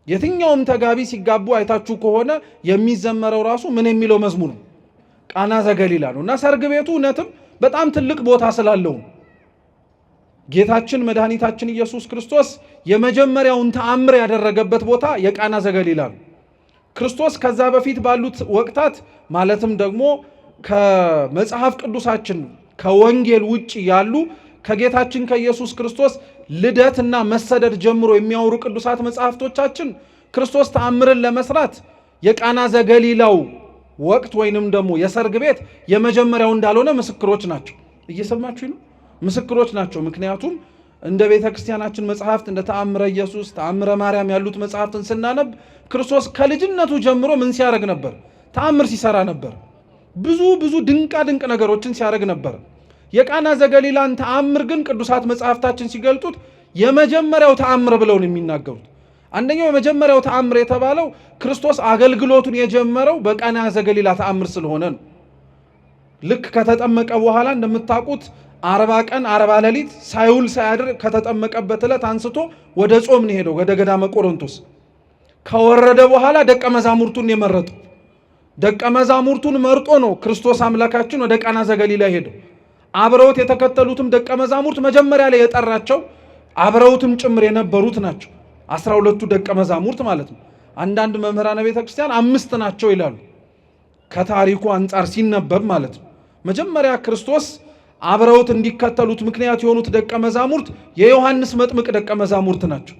A: የትኛውም ተጋቢ ሲጋቡ አይታችሁ ከሆነ የሚዘመረው ራሱ ምን የሚለው መዝሙር ነው? ቃና ዘገሊላ ነው። እና ሰርግ ቤቱ እውነትም በጣም ትልቅ ቦታ ስላለው ጌታችን መድኃኒታችን ኢየሱስ ክርስቶስ የመጀመሪያውን ተአምር ያደረገበት ቦታ የቃና ዘገሊላ ነው። ክርስቶስ ከዛ በፊት ባሉት ወቅታት ማለትም ደግሞ ከመጽሐፍ ቅዱሳችን ከወንጌል ውጭ ያሉ ከጌታችን ከኢየሱስ ክርስቶስ ልደትና መሰደድ ጀምሮ የሚያወሩ ቅዱሳት መጽሐፍቶቻችን ክርስቶስ ተአምርን ለመስራት የቃና ዘገሊላው ወቅት ወይንም ደግሞ የሰርግ ቤት የመጀመሪያው እንዳልሆነ ምስክሮች ናቸው። እየሰማችሁ ነው? ምስክሮች ናቸው። ምክንያቱም እንደ ቤተ ክርስቲያናችን መጽሐፍት እንደ ተአምረ ኢየሱስ፣ ተአምረ ማርያም ያሉት መጽሐፍትን ስናነብ ክርስቶስ ከልጅነቱ ጀምሮ ምን ሲያደርግ ነበር? ተአምር ሲሰራ ነበር። ብዙ ድንቃ ድንቅ ነገሮችን ሲያደርግ ነበር። የቃና ዘገሊላን ተአምር ግን ቅዱሳት መጽሐፍታችን ሲገልጡት የመጀመሪያው ተአምር ብለው ነው የሚናገሩት። አንደኛው የመጀመሪያው ተአምር የተባለው ክርስቶስ አገልግሎቱን የጀመረው በቃና ዘገሊላ ተአምር ስለሆነ ነው። ልክ ከተጠመቀ በኋላ እንደምታውቁት 40 ቀን 40 ሌሊት ሳይውል ሳያድር ከተጠመቀበት ዕለት አንስቶ ወደ ጾም ነው ሄደው ወደ ገዳመ ቆሮንቶስ። ከወረደ በኋላ ደቀ መዛሙርቱን የመረጠው ደቀ መዛሙርቱን መርጦ ነው ክርስቶስ አምላካችን ወደ ቃና ዘገሊላ ሄደው። አብረውት የተከተሉትም ደቀ መዛሙርት መጀመሪያ ላይ የጠራቸው አብረውትም ጭምር የነበሩት ናቸው። 12ቱ ደቀ መዛሙርት ማለት ነው። አንዳንድ መምህራነ ቤተ ክርስቲያን 5 ናቸው ይላሉ፣ ከታሪኩ አንጻር ሲነበብ ማለት ነው። መጀመሪያ ክርስቶስ አብረውት እንዲከተሉት ምክንያት የሆኑት ደቀ መዛሙርት የዮሐንስ መጥምቅ ደቀ መዛሙርት ናቸው።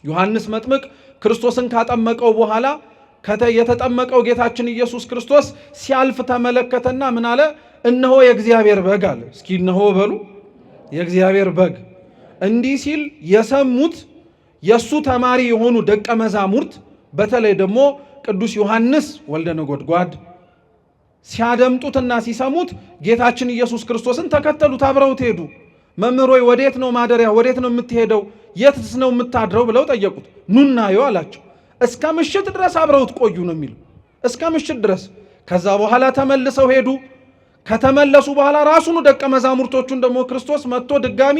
A: ዮሐንስ መጥምቅ ክርስቶስን ካጠመቀው በኋላ የተጠመቀው ጌታችን ኢየሱስ ክርስቶስ ሲያልፍ ተመለከተና ምን አለ? እነሆ የእግዚአብሔር በግ አለ። እስኪ እነሆ በሉ፣ የእግዚአብሔር በግ። እንዲህ ሲል የሰሙት የሱ ተማሪ የሆኑ ደቀ መዛሙርት በተለይ ደግሞ ቅዱስ ዮሐንስ ወልደ ነጎድጓድ ሲያደምጡትና ሲሰሙት ጌታችን ኢየሱስ ክርስቶስን ተከተሉት፣ አብረውት ሄዱ። መምህር ሆይ ወዴት ነው ማደሪያ? ወዴት ነው የምትሄደው? የትስ ነው የምታድረው? ብለው ጠየቁት። ኑና ዩ አላቸው። እስከ ምሽት ድረስ አብረውት ቆዩ ነው የሚለው፣ እስከ ምሽት ድረስ። ከዛ በኋላ ተመልሰው ሄዱ። ከተመለሱ በኋላ ራሱኑ ደቀ መዛሙርቶቹን ደግሞ ክርስቶስ መጥቶ ድጋሚ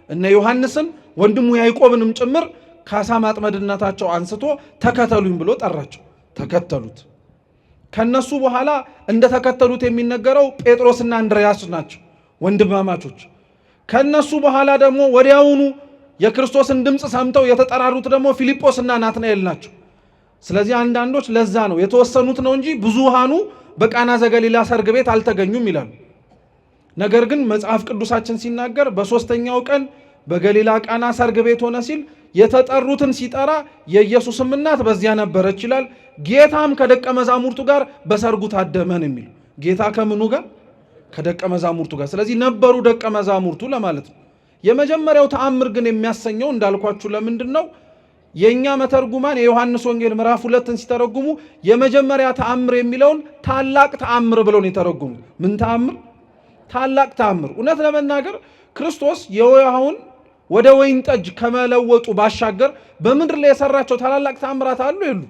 A: እነ ዮሐንስን ወንድሙ ያዕቆብንም ጭምር ከአሳ ማጥመድነታቸው አንስቶ ተከተሉኝ ብሎ ጠራቸው። ተከተሉት። ከነሱ በኋላ እንደተከተሉት የሚነገረው ጴጥሮስና አንድርያስ ናቸው፣ ወንድማማቾች። ከነሱ በኋላ ደግሞ ወዲያውኑ የክርስቶስን ድምፅ ሰምተው የተጠራሩት ደግሞ ፊልጶስና ናትናኤል ናቸው። ስለዚህ አንዳንዶች ለዛ ነው የተወሰኑት ነው እንጂ ብዙሃኑ በቃና ዘገሊላ ሰርግ ቤት አልተገኙም ይላሉ። ነገር ግን መጽሐፍ ቅዱሳችን ሲናገር በሶስተኛው ቀን በገሊላ ቃና ሰርግ ቤት ሆነ ሲል የተጠሩትን ሲጠራ የኢየሱስም እናት በዚያ ነበረች ይላል። ጌታም ከደቀ መዛሙርቱ ጋር በሰርጉ ታደመን የሚል ጌታ ከምኑ ጋር? ከደቀ መዛሙርቱ ጋር። ስለዚህ ነበሩ ደቀ መዛሙርቱ ለማለት ነው። የመጀመሪያው ተአምር ግን የሚያሰኘው እንዳልኳችሁ ለምንድን ነው? የኛ መተርጉማን የዮሐንስ ወንጌል ምዕራፍ 2ን ሲተረጉሙ የመጀመሪያ ተአምር የሚለውን ታላቅ ተአምር ብለው ነው የተረጉሙት። ምን ተአምር? ታላቅ ተአምር። እውነት ለመናገር ክርስቶስ የውሃውን ወደ ወይን ጠጅ ከመለወጡ ባሻገር በምድር ላይ የሰራቸው ታላላቅ ተአምራት አሉ የሉ?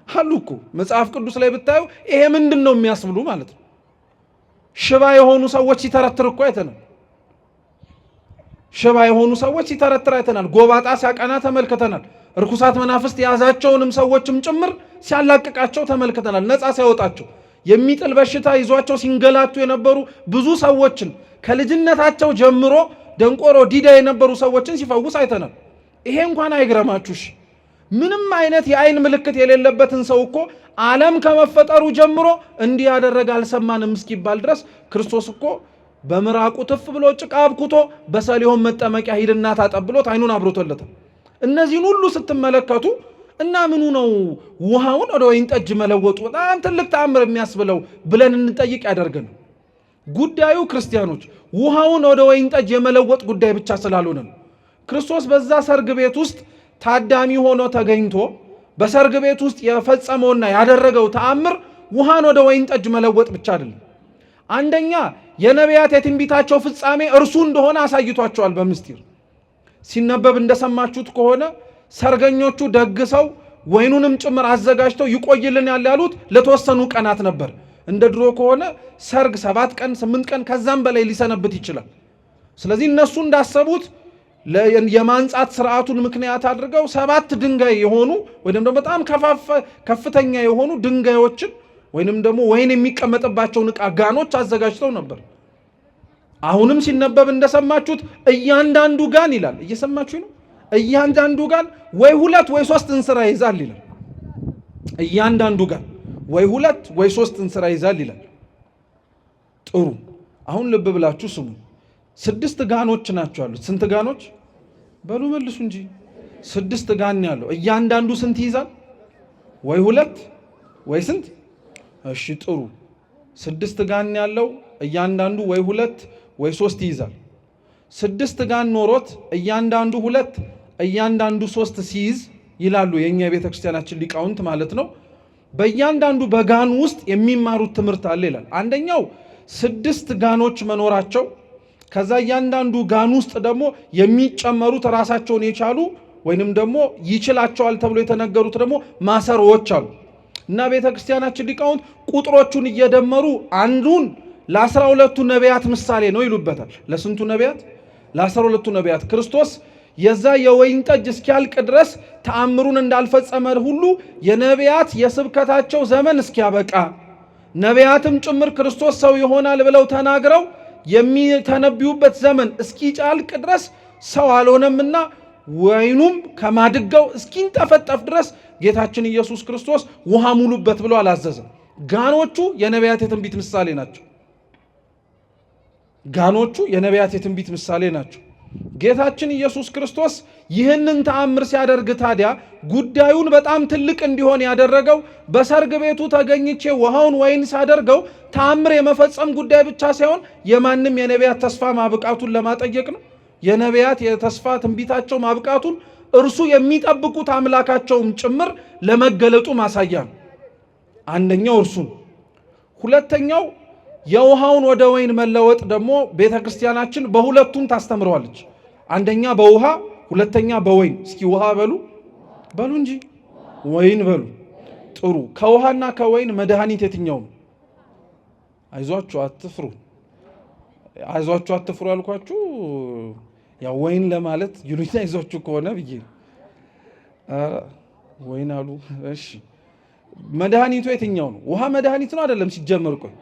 A: አሉ እኮ መጽሐፍ ቅዱስ ላይ ብታዩ ይሄ ምንድን ነው የሚያስብሉ ማለት ነው። ሽባ የሆኑ ሰዎች ሲተረትር እኮ አይተናል። ሽባ የሆኑ ሰዎች ሲተረትር አይተናል። ጎባጣ ሲያቀና ተመልክተናል። እርኩሳት መናፍስት የያዛቸውንም ሰዎችም ጭምር ሲያላቅቃቸው ተመልክተናል። ነፃ ሲያወጣቸው፣ የሚጥል በሽታ ይዟቸው ሲንገላቱ የነበሩ ብዙ ሰዎችን ከልጅነታቸው ጀምሮ ደንቆሮ ዲዳ የነበሩ ሰዎችን ሲፈውስ አይተናል። ይሄ እንኳን አይግረማችሁሽ። ምንም አይነት የአይን ምልክት የሌለበትን ሰው እኮ ዓለም ከመፈጠሩ ጀምሮ እንዲህ ያደረገ አልሰማንም እስኪባል ድረስ ክርስቶስ እኮ በምራቁ ትፍ ብሎ ጭቃ አብኩቶ በሰሊሆም መጠመቂያ ሂድና ታጠብ ብሎት አይኑን አብሮቶለታል። እነዚህን ሁሉ ስትመለከቱ እና ምኑ ነው ውሃውን ወደ ወይን ጠጅ መለወጡ በጣም ትልቅ ተአምር የሚያስብለው ብለን እንጠይቅ ያደርገን። ጉዳዩ ክርስቲያኖች ውሃውን ወደ ወይን ጠጅ የመለወጥ ጉዳይ ብቻ ስላልሆነ ነው። ክርስቶስ በዛ ሰርግ ቤት ውስጥ ታዳሚ ሆኖ ተገኝቶ በሰርግ ቤት ውስጥ የፈጸመውና ያደረገው ተአምር ውሃን ወደ ወይን ጠጅ መለወጥ ብቻ አይደለም። አንደኛ የነቢያት የትንቢታቸው ፍጻሜ እርሱ እንደሆነ አሳይቷቸዋል። በምስጢር ሲነበብ እንደሰማችሁት ከሆነ ሰርገኞቹ ደግሰው ወይኑንም ጭምር አዘጋጅተው ይቆይልን ያሉት ለተወሰኑ ቀናት ነበር። እንደ ድሮ ከሆነ ሰርግ 7 ቀን 8 ቀን ከዛም በላይ ሊሰነብት ይችላል። ስለዚህ እነሱ እንዳሰቡት የማንጻት ስርዓቱን ምክንያት አድርገው 7 ድንጋይ የሆኑ ወይንም ደግሞ በጣም ከፍተኛ የሆኑ ድንጋዮችን ወይንም ደግሞ ወይን የሚቀመጥባቸውን ዕቃ ጋኖች አዘጋጅተው ነበር። አሁንም ሲነበብ እንደሰማችሁት እያንዳንዱ ጋን ይላል። እየሰማችሁ ነው? እያንዳንዱ ጋን ወይ 2 ወይ 3 እንስራ ይዛል ይላል። እያንዳንዱ ጋን ወይ 2 ወይ 3 እንስራ ይዛል ይላል። ጥሩ። አሁን ልብ ብላችሁ ስሙ። 6 ጋኖች ናቸው ያሉት። ስንት ጋኖች? በሉ መልሱ እንጂ። 6 ጋን ያለው እያንዳንዱ ስንት ይዛል? ወይ 2 ወይ ስንት? እሺ ጥሩ። 6 ጋን ያለው እያንዳንዱ ወይ 2 ወይ 3 ይይዛል። 6 ጋን ኖሮት እያንዳንዱ 2 እያንዳንዱ 3 ሲይዝ ይላሉ የኛ የቤተ ክርስቲያናችን ሊቃውንት ማለት ነው። በእያንዳንዱ በጋን ውስጥ የሚማሩት ትምህርት አለ ይላል። አንደኛው 6 ጋኖች መኖራቸው፣ ከዛ እያንዳንዱ ጋን ውስጥ ደግሞ የሚጨመሩት ራሳቸውን የቻሉ ወይንም ደግሞ ይችላቸዋል ተብሎ የተነገሩት ደግሞ ማሰሮዎች አሉ እና ቤተ ክርስቲያናችን ሊቃውንት ቁጥሮቹን እየደመሩ አንዱን ለ12ቱ ነቢያት ምሳሌ ነው ይሉበታል። ለስንቱ ነቢያት? ለ12ቱ ነቢያት። ክርስቶስ የዛ የወይን ጠጅ እስኪያልቅ ድረስ ተአምሩን እንዳልፈጸመ ሁሉ የነቢያት የስብከታቸው ዘመን እስኪያበቃ ነቢያትም ጭምር ክርስቶስ ሰው ይሆናል ብለው ተናግረው የሚተነብዩበት ዘመን እስኪጫልቅ ድረስ ሰው አልሆነምና ወይኑም ከማድጋው እስኪንጠፈጠፍ ድረስ ጌታችን ኢየሱስ ክርስቶስ ውሃ ሙሉበት ብሎ አላዘዘም። ጋኖቹ የነቢያት የትንቢት ምሳሌ ናቸው። ጋኖቹ የነቢያት የትንቢት ምሳሌ ናቸው። ጌታችን ኢየሱስ ክርስቶስ ይህንን ተአምር ሲያደርግ ታዲያ ጉዳዩን በጣም ትልቅ እንዲሆን ያደረገው በሰርግ ቤቱ ተገኝቼ ውሃውን ወይን ሳደርገው ተአምር የመፈጸም ጉዳይ ብቻ ሳይሆን የማንም የነቢያት ተስፋ ማብቃቱን ለማጠየቅ ነው። የነቢያት የተስፋ ትንቢታቸው ማብቃቱን እርሱ የሚጠብቁት አምላካቸውም ጭምር ለመገለጡ ማሳያ ነው። አንደኛው እርሱ። ሁለተኛው የውሃውን ወደ ወይን መለወጥ ደግሞ ቤተ ክርስቲያናችን በሁለቱም ታስተምረዋለች። አንደኛ በውሃ፣ ሁለተኛ በወይን። እስኪ ውሃ በሉ በሉ እንጂ ወይን በሉ። ጥሩ። ከውሃና ከወይን መድኃኒት የትኛው ነው? አይዟችሁ አትፍሩ፣ አይዟችሁ አትፍሩ ያልኳችሁ ያው ወይን ለማለት ይሉኝ አይዟችሁ ከሆነ ብዬ ወይን አሉ። እሺ መድኃኒቱ የትኛው ነው? ውሃ መድኃኒት ነው አይደለም? ሲጀመር ቆይ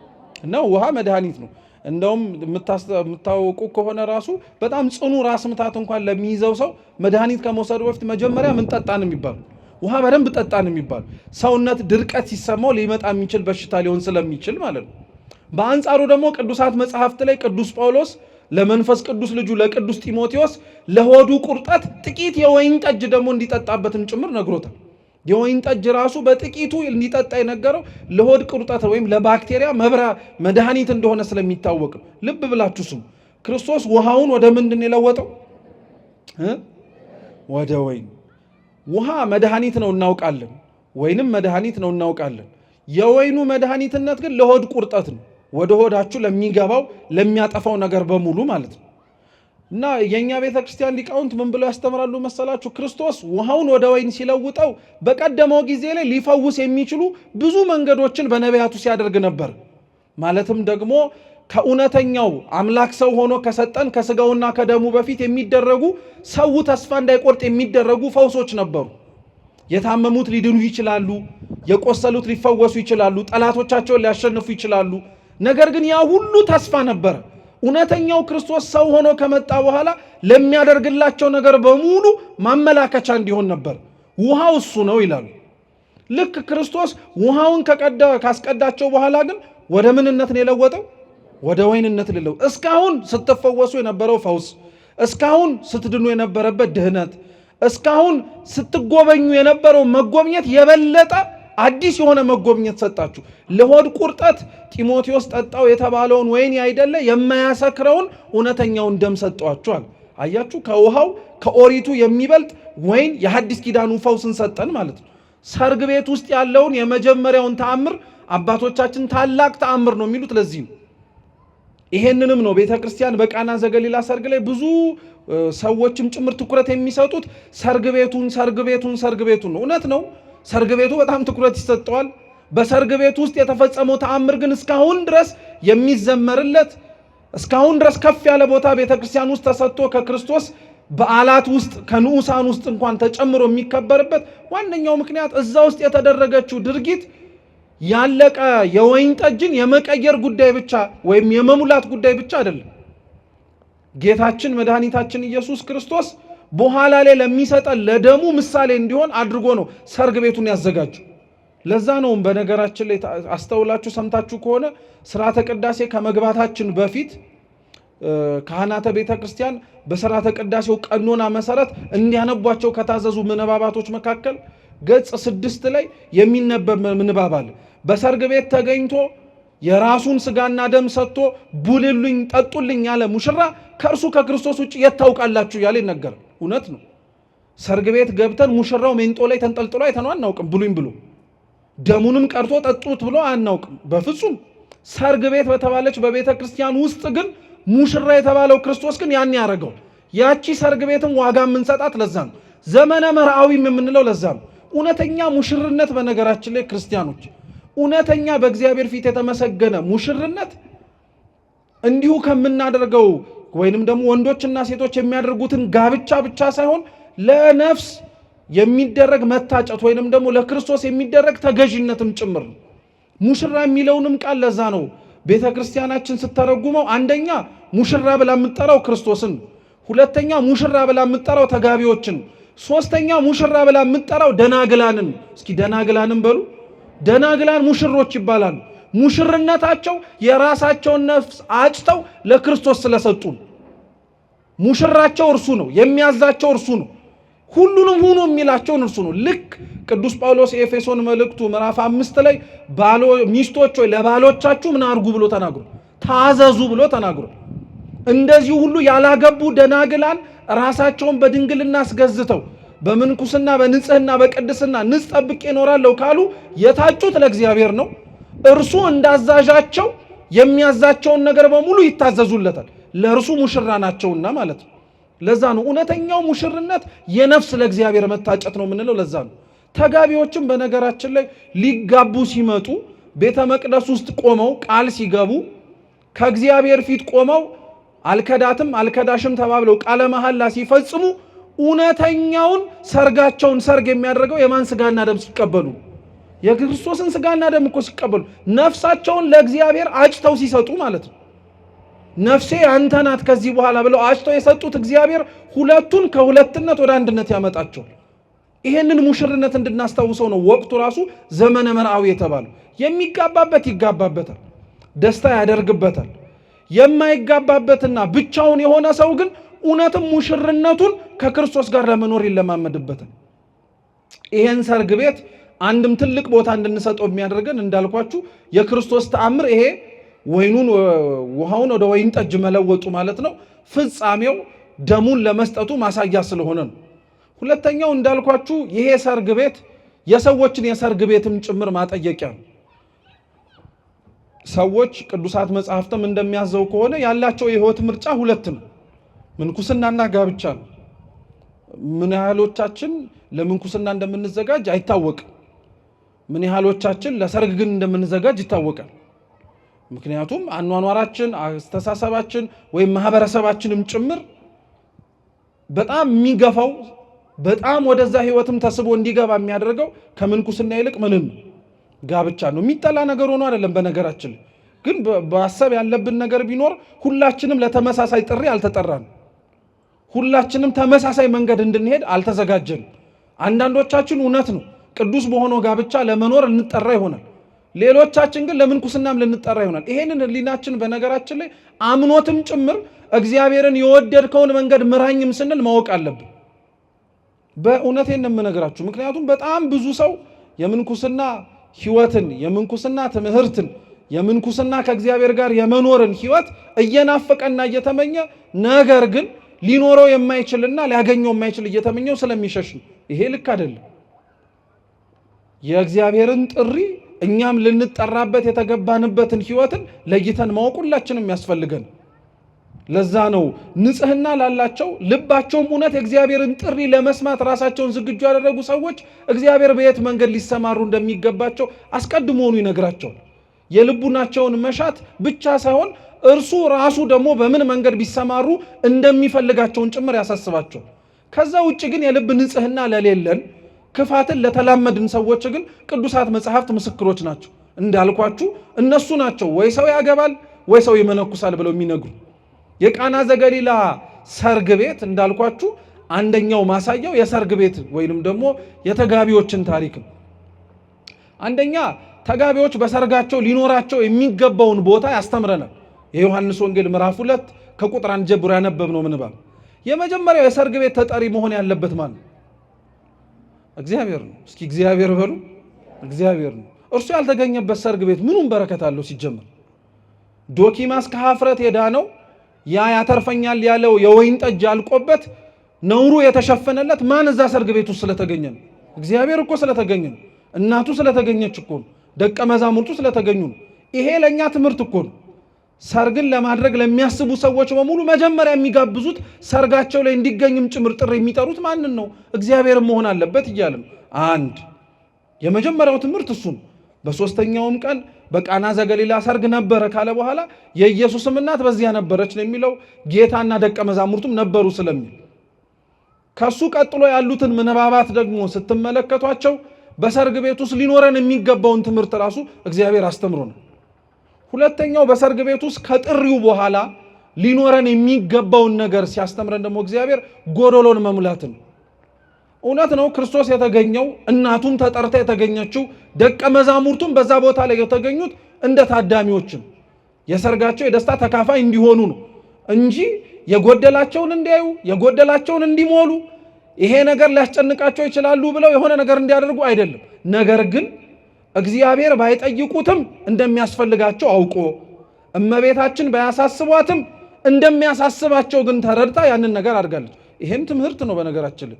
A: እና ውሃ መድኃኒት ነው። እንደውም የምታወቁ ከሆነ ራሱ በጣም ጽኑ ራስ ምታት እንኳን ለሚይዘው ሰው መድኃኒት ከመውሰዱ በፊት መጀመሪያ ምን ጠጣን የሚባል ውሃ በደንብ ጠጣን የሚባል ሰውነት ድርቀት ሲሰማው ሊመጣ የሚችል በሽታ ሊሆን ስለሚችል ማለት ነው። በአንጻሩ ደግሞ ቅዱሳት መጽሐፍት ላይ ቅዱስ ጳውሎስ ለመንፈስ ቅዱስ ልጁ ለቅዱስ ጢሞቴዎስ ለሆዱ ቁርጠት ጥቂት የወይን ጠጅ ደግሞ እንዲጠጣበትም ጭምር ነግሮታል። የወይን ጠጅ ራሱ በጥቂቱ እንዲጠጣ የነገረው ለሆድ ቁርጠት ወይም ለባክቴሪያ መድኃኒት እንደሆነ ስለሚታወቅ ነው። ልብ ብላችሁ ስሙ። ክርስቶስ ውሃውን ወደ ምንድን የለወጠው? ወደ ወይን። ውሃ መድኃኒት ነው እናውቃለን፣ ወይንም መድኃኒት ነው እናውቃለን። የወይኑ መድኃኒትነት ግን ለሆድ ቁርጠት ነው፣ ወደ ሆዳችሁ ለሚገባው ለሚያጠፋው ነገር በሙሉ ማለት ነው። እና የኛ ቤተ ክርስቲያን ሊቃውንት ምን ብለው ያስተምራሉ መሰላችሁ? ክርስቶስ ውሃውን ወደ ወይን ሲለውጠው በቀደመው ጊዜ ላይ ሊፈውስ የሚችሉ ብዙ መንገዶችን በነቢያቱ ሲያደርግ ነበር። ማለትም ደግሞ ከእውነተኛው አምላክ ሰው ሆኖ ከሰጠን ከስጋውና ከደሙ በፊት የሚደረጉ ሰው ተስፋ እንዳይቆርጥ የሚደረጉ ፈውሶች ነበሩ። የታመሙት ሊድኑ ይችላሉ፣ የቆሰሉት ሊፈወሱ ይችላሉ፣ ጠላቶቻቸውን ሊያሸንፉ ይችላሉ። ነገር ግን ያ ሁሉ ተስፋ ነበረ። እውነተኛው ክርስቶስ ሰው ሆኖ ከመጣ በኋላ ለሚያደርግላቸው ነገር በሙሉ ማመላከቻ እንዲሆን ነበር። ውሃው እሱ ነው ይላሉ። ልክ ክርስቶስ ውሃውን ካስቀዳቸው በኋላ ግን ወደ ምንነት ነው የለወጠው? ወደ ወይንነት ሊለው። እስካሁን ስትፈወሱ የነበረው ፈውስ፣ እስካሁን ስትድኑ የነበረበት ድህነት፣ እስካሁን ስትጎበኙ የነበረው መጎብኘት የበለጠ አዲስ የሆነ መጎብኘት ሰጣችሁ። ለሆድ ቁርጠት ጢሞቴዎስ ጠጣው የተባለውን ወይን አይደለ የማያሰክረውን እውነተኛውን ደም ሰጧችኋል። አያችሁ፣ ከውሃው ከኦሪቱ የሚበልጥ ወይን የሐዲስ ኪዳኑ ፈውስን ሰጠን ማለት ነው። ሰርግ ቤት ውስጥ ያለውን የመጀመሪያውን ተአምር አባቶቻችን ታላቅ ተአምር ነው የሚሉት ለዚህ ነው። ይሄንንም ነው ቤተ ክርስቲያን በቃና ዘገሊላ ሰርግ ላይ ብዙ ሰዎችም ጭምር ትኩረት የሚሰጡት ሰርግ ቤቱን ነው። እውነት ነው። ሰርግ ቤቱ በጣም ትኩረት ይሰጠዋል። በሰርግ ቤቱ ውስጥ የተፈጸመው ተአምር ግን እስካሁን ድረስ የሚዘመርለት፣ እስካሁን ድረስ ከፍ ያለ ቦታ ቤተክርስቲያን ውስጥ ተሰጥቶ ከክርስቶስ በዓላት ውስጥ ከንዑሳን ውስጥ እንኳን ተጨምሮ የሚከበርበት ዋነኛው ምክንያት እዛ ውስጥ የተደረገችው ድርጊት ያለቀ የወይን ጠጅን የመቀየር ጉዳይ ብቻ ወይም የመሙላት ጉዳይ ብቻ አይደለም። ጌታችን መድኃኒታችን ኢየሱስ ክርስቶስ በኋላ ላይ ለሚሰጠን ለደሙ ምሳሌ እንዲሆን አድርጎ ነው ሰርግ ቤቱን ያዘጋጀው። ለዛ ነው በነገራችን ላይ አስተውላችሁ ሰምታችሁ ከሆነ ሥርዓተ ቅዳሴ ከመግባታችን በፊት ካህናተ ቤተ ክርስቲያን በሥርዓተ ቅዳሴው ቀኖና መሰረት እንዲያነቧቸው ከታዘዙ ምንባባቶች መካከል ገጽ 6 ላይ የሚነበብ ምንባብ አለ። በሰርግ ቤት ተገኝቶ የራሱን ስጋና ደም ሰጥቶ ቡልልኝ ጠጡልኝ ያለ ሙሽራ ከእርሱ ከክርስቶስ ውጭ የታውቃላችሁ ያለ ይነገራል። እውነት ነው። ሰርግ ቤት ገብተን ሙሽራው ሜንጦ ላይ ተንጠልጥሎ አይተነው አናውቅም። ብሉኝ ብሎ ደሙንም ቀርቶ ጠጡት ብሎ አናውቅም በፍጹም። ሰርግ ቤት በተባለች በቤተ ክርስቲያን ውስጥ ግን ሙሽራ የተባለው ክርስቶስ ግን ያን ያደረገው። ያቺ ሰርግ ቤትም ዋጋ የምንሰጣት ለዛ ነው። ዘመነ መርዓዊም የምንለው ለዛ ነው። እውነተኛ ሙሽርነት በነገራችን ላይ ክርስቲያኖች እውነተኛ በእግዚአብሔር ፊት የተመሰገነ ሙሽርነት እንዲሁ ከምናደርገው ወይንም ደግሞ ወንዶችና ሴቶች የሚያደርጉትን ጋብቻ ብቻ ሳይሆን ለነፍስ የሚደረግ መታጨት ወይንም ደግሞ ለክርስቶስ የሚደረግ ተገዥነትም ጭምር ነው። ሙሽራ የሚለውንም ቃል ለዛ ነው ቤተ ክርስቲያናችን ስተረጉመው አንደኛ ሙሽራ ብላ የምትጠራው ክርስቶስን፣ ሁለተኛ ሙሽራ ብላ የምትጠራው ተጋቢዎችን፣ ሶስተኛ ሙሽራ ብላ የምትጠራው ደናግላንን። እስኪ ደናግላንን በሉ። ደናግላን ሙሽሮች ይባላሉ። ሙሽርነታቸው የራሳቸውን ነፍስ አጭተው ለክርስቶስ ስለሰጡ ሙሽራቸው እርሱ ነው። የሚያዛቸው እርሱ ነው። ሁሉንም ሁኑ የሚላቸውን እርሱ ነው። ልክ ቅዱስ ጳውሎስ የኤፌሶን መልእክቱ ምዕራፍ 5 ላይ ሚስቶች ሆይ ለባሎቻችሁ ምን አድርጉ ብሎ ተናግሮ ታዘዙ ብሎ ተናግሮ፣ እንደዚሁ ሁሉ ያላገቡ ደናግላን ራሳቸውን በድንግልና አስገዝተው በምንኩስና በንጽህና በቅድስና ንጽ ጠብቄ እኖራለሁ ካሉ የታጩት ለእግዚአብሔር ነው። እርሱ እንዳዛዣቸው የሚያዛቸውን ነገር በሙሉ ይታዘዙለታል። ለእርሱ ሙሽራ ናቸውና ማለት ነው። ለዛ ነው እውነተኛው ሙሽርነት የነፍስ ለእግዚአብሔር መታጨት ነው የምንለው። ለዛ ነው ተጋቢዎችም በነገራችን ላይ ሊጋቡ ሲመጡ ቤተ መቅደስ ውስጥ ቆመው ቃል ሲገቡ ከእግዚአብሔር ፊት ቆመው አልከዳትም አልከዳሽም ተባብለው ቃለ መሐላ ሲፈጽሙ እውነተኛውን ሰርጋቸውን ሰርግ የሚያደርገው የማን ስጋና ደም ሲቀበሉ? የክርስቶስን ስጋና ደም እኮ ሲቀበሉ ነፍሳቸውን ለእግዚአብሔር አጭተው ሲሰጡ ማለት ነው። ነፍሴ አንተ ናት ከዚህ በኋላ ብለው አጭተው የሰጡት እግዚአብሔር ሁለቱን ከሁለትነት ወደ አንድነት ያመጣቸዋል። ይሄንን ሙሽርነት እንድናስታውሰው ነው ወቅቱ ራሱ ዘመነ መርዓዊ የተባለው። የሚጋባበት ይጋባበታል፣ ደስታ ያደርግበታል። የማይጋባበትና ብቻውን የሆነ ሰው ግን እውነትም ሙሽርነቱን ከክርስቶስ ጋር ለመኖር ይለማመድበታል። ይሄን ሰርግ ቤት አንድም ትልቅ ቦታ እንድንሰጠው የሚያደርገን እንዳልኳችሁ የክርስቶስ ተአምር ይሄ ወይኑን ውሃውን ወደ ወይን ጠጅ መለወጡ ማለት ነው። ፍጻሜው ደሙን ለመስጠቱ ማሳያ ስለሆነ ነው። ሁለተኛው እንዳልኳችሁ ይሄ ሰርግ ቤት የሰዎችን የሰርግ ቤትም ጭምር ማጠየቂያ ነው። ሰዎች ቅዱሳት መጽሐፍትም እንደሚያዘው ከሆነ ያላቸው የህይወት ምርጫ ሁለት ነው፣ ምንኩስናና ጋብቻ ነው። ምን ያህሎቻችን ለምንኩስና እንደምንዘጋጅ አይታወቅም። ምን ያህሎቻችን ለሰርግ ግን እንደምንዘጋጅ ይታወቃል። ምክንያቱም አኗኗራችን፣ አስተሳሰባችን ወይም ማህበረሰባችንም ጭምር በጣም የሚገፋው በጣም ወደዛ ህይወትም ተስቦ እንዲገባ የሚያደርገው ከምንኩስና ይልቅ ምንም ጋብቻ ነው። የሚጠላ ነገር ሆኖ አይደለም። በነገራችን ግን በአሰብ ያለብን ነገር ቢኖር ሁላችንም ለተመሳሳይ ጥሪ አልተጠራን። ሁላችንም ተመሳሳይ መንገድ እንድንሄድ አልተዘጋጀንም። አንዳንዶቻችን እውነት ነው ቅዱስ በሆነው ጋብቻ ለመኖር እንጠራ ይሆናል። ሌሎቻችን ግን ለምንኩስናም ልንጠራ ይሆናል። ይሄንን ህሊናችን በነገራችን ላይ አምኖትም ጭምር እግዚአብሔርን የወደድከውን መንገድ ምራኝም ስንል ማወቅ አለብን። በእውነቴን ነው የምነግራችሁ። ምክንያቱም በጣም ብዙ ሰው የምንኩስና ህይወትን፣ የምንኩስና ትምህርትን፣ የምንኩስና ከእግዚአብሔር ጋር የመኖርን ህይወት እየናፈቀና እየተመኘ ነገር ግን ሊኖረው የማይችልና ሊያገኘው የማይችል እየተመኘው ስለሚሸሽ ነው። ይሄ ልክ አይደለም። የእግዚአብሔርን ጥሪ እኛም ልንጠራበት የተገባንበትን ህይወትን ለይተን ማወቅ ሁላችንም ያስፈልገን። ለዛ ነው ንጽህና ላላቸው ልባቸውም እውነት የእግዚአብሔርን ጥሪ ለመስማት ራሳቸውን ዝግጁ ያደረጉ ሰዎች እግዚአብሔር በየት መንገድ ሊሰማሩ እንደሚገባቸው አስቀድሞውኑ ይነግራቸዋል። የልቡናቸውን መሻት ብቻ ሳይሆን እርሱ ራሱ ደግሞ በምን መንገድ ቢሰማሩ እንደሚፈልጋቸውን ጭምር ያሳስባቸዋል። ከዛ ውጭ ግን የልብ ንጽህና ለሌለን ክፋትን ለተላመድን ሰዎች ግን ቅዱሳት መጽሐፍት ምስክሮች ናቸው። እንዳልኳችሁ እነሱ ናቸው ወይ ሰው ያገባል ወይ ሰው ይመነኩሳል ብለው የሚነግሩ። የቃና ዘገሊላ ሰርግ ቤት እንዳልኳችሁ አንደኛው ማሳያው የሰርግ ቤት ወይንም ደግሞ የተጋቢዎችን ታሪክ ነው። አንደኛ ተጋቢዎች በሰርጋቸው ሊኖራቸው የሚገባውን ቦታ ያስተምረናል። የዮሐንስ ወንጌል ምዕራፍ 2 ከቁጥር 1 ጀምሮ ያነበብነው ምንባብ የመጀመሪያው የሰርግ ቤት ተጠሪ መሆን ያለበት ማን ነው? እግዚአብሔር ነው። እስኪ እግዚአብሔር በሉ። እግዚአብሔር ነው። እርሱ ያልተገኘበት ሰርግ ቤት ምኑን በረከት አለው? ሲጀመር ዶኪማስ ከኀፍረት የዳነው ያ ያተርፈኛል ያለው የወይን ጠጅ አልቆበት ነውሩ የተሸፈነለት ማን እዛ ሰርግ ቤት ውስጥ ስለተገኘ ነው? እግዚአብሔር እኮ ስለተገኘ ነው። እናቱ ስለተገኘች እኮ ነው። ደቀ መዛሙርቱ ስለተገኙ ነው። ይሄ ለእኛ ትምህርት እኮ ነው። ሰርግን ለማድረግ ለሚያስቡ ሰዎች በሙሉ መጀመሪያ የሚጋብዙት ሰርጋቸው ላይ እንዲገኝም ጭምር ጥሪ የሚጠሩት ማንን ነው? እግዚአብሔር መሆን አለበት እያለም አንድ የመጀመሪያው ትምህርት እሱ ነው። በሶስተኛውም ቀን በቃና ዘገሊላ ሰርግ ነበረ ካለ በኋላ የኢየሱስም እናት በዚያ ነበረች ነው የሚለው። ጌታና ደቀ መዛሙርቱም ነበሩ ስለሚል ከሱ ቀጥሎ ያሉትን ምንባባት ደግሞ ስትመለከቷቸው በሰርግ ቤት ውስጥ ሊኖረን የሚገባውን ትምህርት ራሱ እግዚአብሔር አስተምሮናል። ሁለተኛው በሰርግ ቤት ውስጥ ከጥሪው በኋላ ሊኖረን የሚገባውን ነገር ሲያስተምረን ደግሞ እግዚአብሔር ጎዶሎን መሙላትን። እውነት ነው ክርስቶስ የተገኘው እናቱም ተጠርታ የተገኘችው ደቀ መዛሙርቱም በዛ ቦታ ላይ የተገኙት እንደ ታዳሚዎችም የሰርጋቸው የደስታ ተካፋይ እንዲሆኑ ነው እንጂ የጎደላቸውን እንዲያዩ የጎደላቸውን እንዲሞሉ ይሄ ነገር ሊያስጨንቃቸው ይችላሉ ብለው የሆነ ነገር እንዲያደርጉ አይደለም። ነገር ግን እግዚአብሔር ባይጠይቁትም እንደሚያስፈልጋቸው አውቆ እመቤታችን ባያሳስቧትም እንደሚያሳስባቸው ግን ተረድታ ያንን ነገር አድርጋለች። ይሄም ትምህርት ነው። በነገራችን ላይ